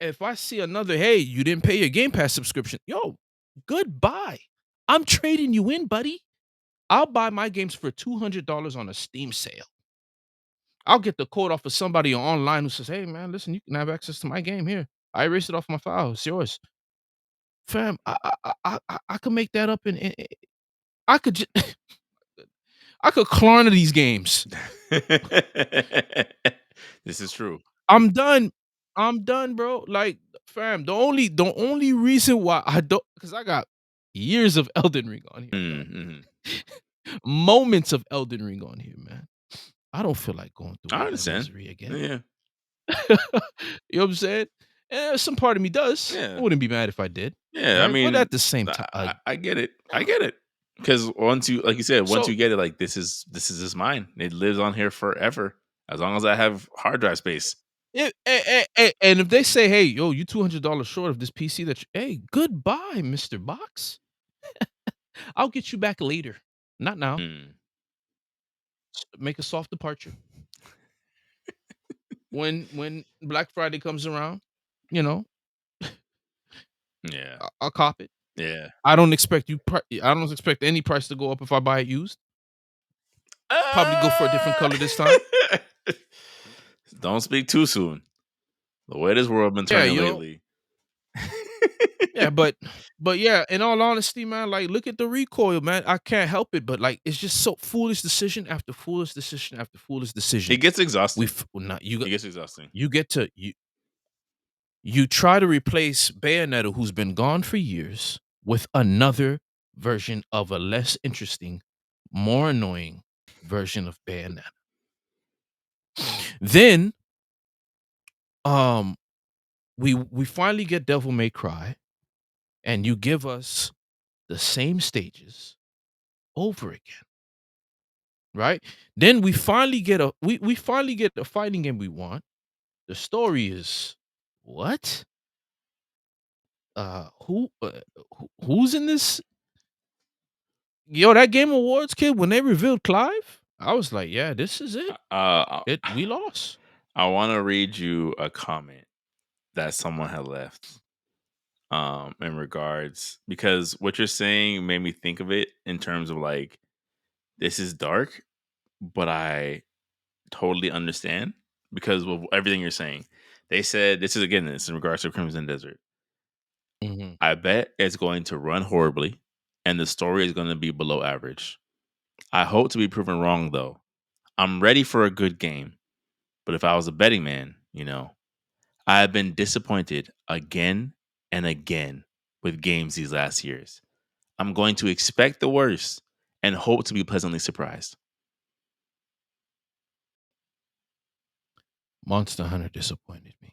if I see another, hey, you didn't pay your Game Pass subscription, yo, goodbye. I'm trading you in, buddy. I'll buy my games for $200 on a Steam sale. I'll get the code off of somebody online who says, "Hey, man, listen, you can have access to my game here. I erased it off my file. It's yours." Fam, I could make that up I could just I could Klarna these games. This is true. I'm done. I'm done, bro. Like, fam, the only reason why I don't, because I got years of Elden Ring on here, man. Mhm. Moments of Elden Ring on here, man. I don't feel like going through I all that understand. misery again. Yeah. You know what I'm saying? Some part of me does. I Yeah. wouldn't be mad if I did, Yeah, I right? But mean, at the same I time, I get it. I get it. Because once you, like you said, once so you get it, like this is just mine. It lives on here forever as long as I have hard drive space. and if they say, "Hey, yo, you $200 short of this PC," hey, goodbye, Mister Box. I'll get you back later. Not now. Mm, Make a soft departure. When Black Friday comes around, you know, yeah. I'll cop it. Yeah. I don't expect any price to go up if I buy it used. Probably go for a different Uh, color this time. Don't speak too soon. The way this world been Yeah, turning lately. yeah, but yeah, in all honesty, man, like look at the recoil, man. I can't help it, but like it's just so foolish decision after foolish decision after foolish decision. It gets exhausting. Not It gets exhausting. you get to you try to replace Bayonetta, who's been gone for years, with another version of a less interesting, more annoying version of Bayonetta. Then, um, we finally get Devil May Cry, and you give us the same stages over again, right? Then we finally get the fighting game we want. The story is what? Who's in this? Yo, that Game Awards kid, when they revealed Clive, I was like, yeah, this is it. Uh, We lost. I want to read you a comment that someone had left in regards, because what you're saying made me think of it in terms of like, this is dark, but I totally understand because of everything you're saying. They said, this is again, this in regards to Crimson Desert. Mhm. I bet it's going to run horribly and the story is going to be below average. I hope to be proven wrong though. I'm ready for a good game, but if I was a betting man, I have been disappointed again and again with games these last years. I'm going to expect the worst and hope to be pleasantly surprised. Monster Hunter disappointed me.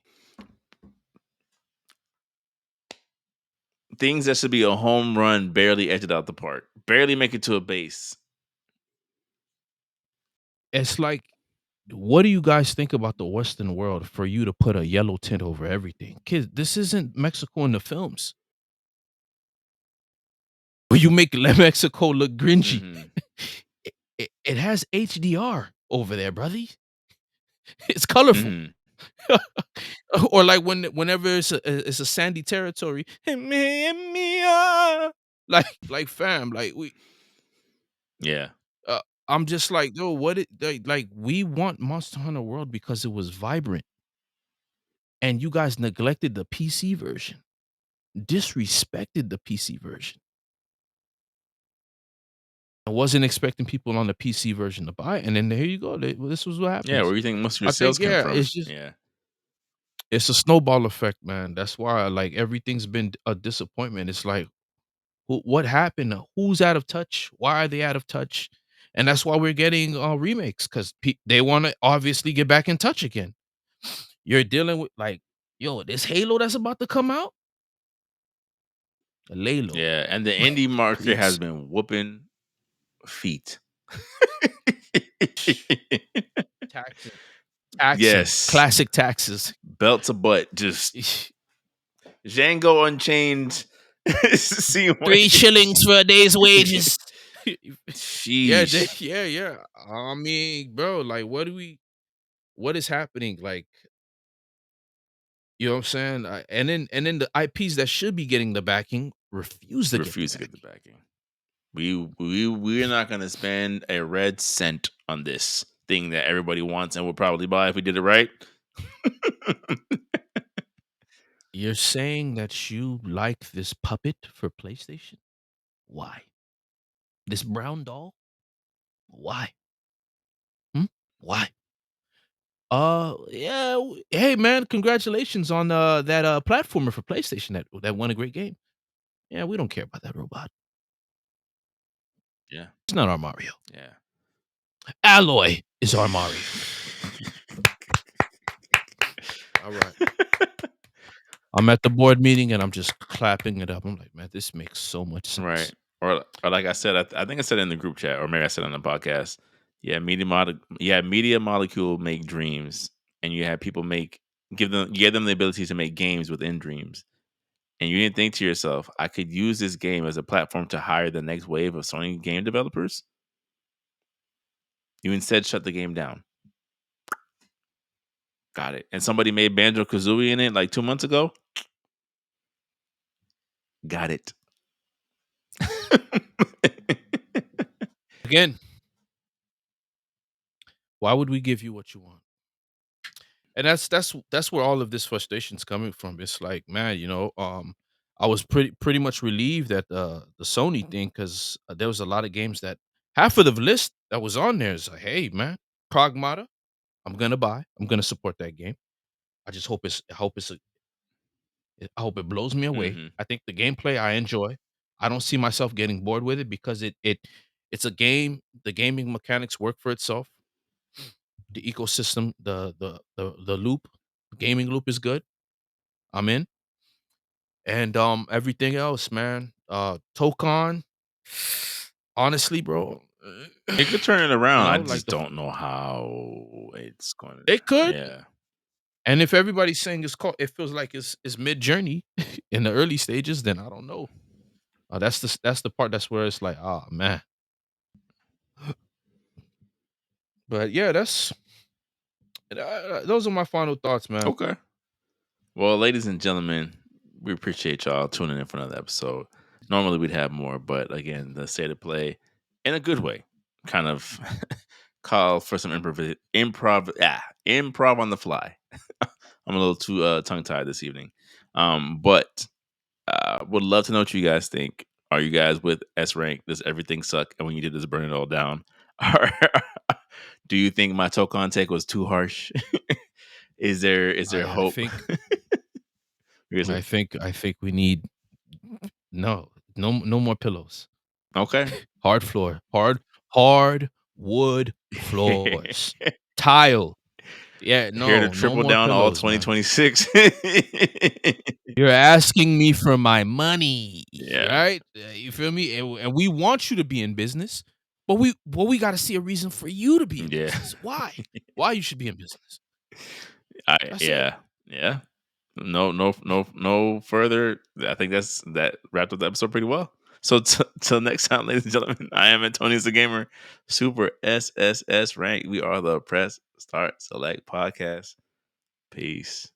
Things that should be a home run barely edged out the park, barely make it to a base. It's like, what do you guys think about the Western world for you to put a yellow tint over everything? Kids, this isn't Mexico in the films. Where you make Mexico look gringy. Hmm. It has HDR over there, brother. It's colorful. Hmm. Or like whenever it's a sandy territory, like fam, Yeah. uh, I'm just like, yo, what it like we want Monster Hunter World because it was vibrant, and you guys neglected the PC version, disrespected the PC version. I wasn't expecting people on the PC version to buy it, and then there you go. This was what Yeah. Where happens. do you think most of your I sales think, come yeah, from? it's just Yeah. it's a snowball effect, man. That's why like everything's been a disappointment. It's like, what happened? Who's out of touch? Why are they out of touch? And that's why we're getting remakes, because they want to obviously get back in touch again. You're dealing with like, yo, this Halo that's about to come out, Lalo, Yeah. And the indie market has please. been whooping feet. Taxing, taxing, Yes, classic taxes. belt to butt, just Django Unchained. See 3 shillings for a day's wages. Yeah, Sheesh. yeah. I mean, bro, like, what is happening? Like, you know what I'm saying? And then the IPs that should be getting the backing refuse to get the Refuse to get the backing. backing. We're not gonna spend a red cent on this thing that everybody wants and will probably buy if we did it right. You're saying that you like this puppet for PlayStation? Why? This brown doll? Why? Hmm? Why? Yeah. Hey, man, congratulations on that platformer for PlayStation that won a great game. Yeah, we don't care about that robot. Yeah, It's not our Mario. yeah. Alloy is our Mario. All right. I'm at the board meeting and I'm just clapping it up. I'm like, man, this makes so much Right. sense. Or like I said, I think I said it in the group chat, or maybe I said it on the podcast. Yeah, Media Molecule make dreams, and you had people give them the ability to make games within dreams. And you didn't think to yourself, I could use this game as a platform to hire the next wave of Sony game developers. You instead shut the game down. Got it. And somebody made Banjo Kazooie in it like 2 months ago. Got it. Again, why would we give you what you want? And that's where all of this frustration's coming from. It's like, man, I was pretty much relieved at the Sony thing because there was a lot of games that half of the list that was on there is like, hey, man, Pragmata, I'm gonna buy, I'm gonna support that game. I just hope I hope it blows me away. Hmm. I think the gameplay I enjoy. I don't see myself getting bored with it because it's a game. The gaming mechanics work for itself. The ecosystem, the loop, gaming loop is good. I'm in. And everything else, man. Tokon, honestly, bro, It could turn it around. I like just don't know how it's going to. they could. Yeah. And if everybody's saying it feels like it's mid journey in the early stages, then I don't know. That's the part that's where it's like, oh man. But yeah, those are my final thoughts, man. Okay. Well, ladies and gentlemen, we appreciate y'all tuning in for another episode. Normally we'd have more, but again, the state of play in a good way kind of call for some improv on the fly. I'm a little too tongue tied this evening. But would love to know what you guys think. Are you guys with S rank? Does everything suck? And when you did this, burn it all down? Or do you think my Tokon take was too harsh? Is there I hope? think Here's a- I think we need no more pillows. okay. Hard wood floors. Tile. Yeah, Here to no triple more down all pillows, man. 2026. You're asking me for my money, Yeah. right? You feel me? And we want you to be in business, but we got to see a reason for you to be in Yeah. business. Why? Why you should be in business? That's it. Yeah. Yeah. No further. I think that wrapped up the episode pretty well. So till next time, ladies and gentlemen, I am Antonius DaGamer, Super SSS rank. We are the Press Start Select Podcast. Peace.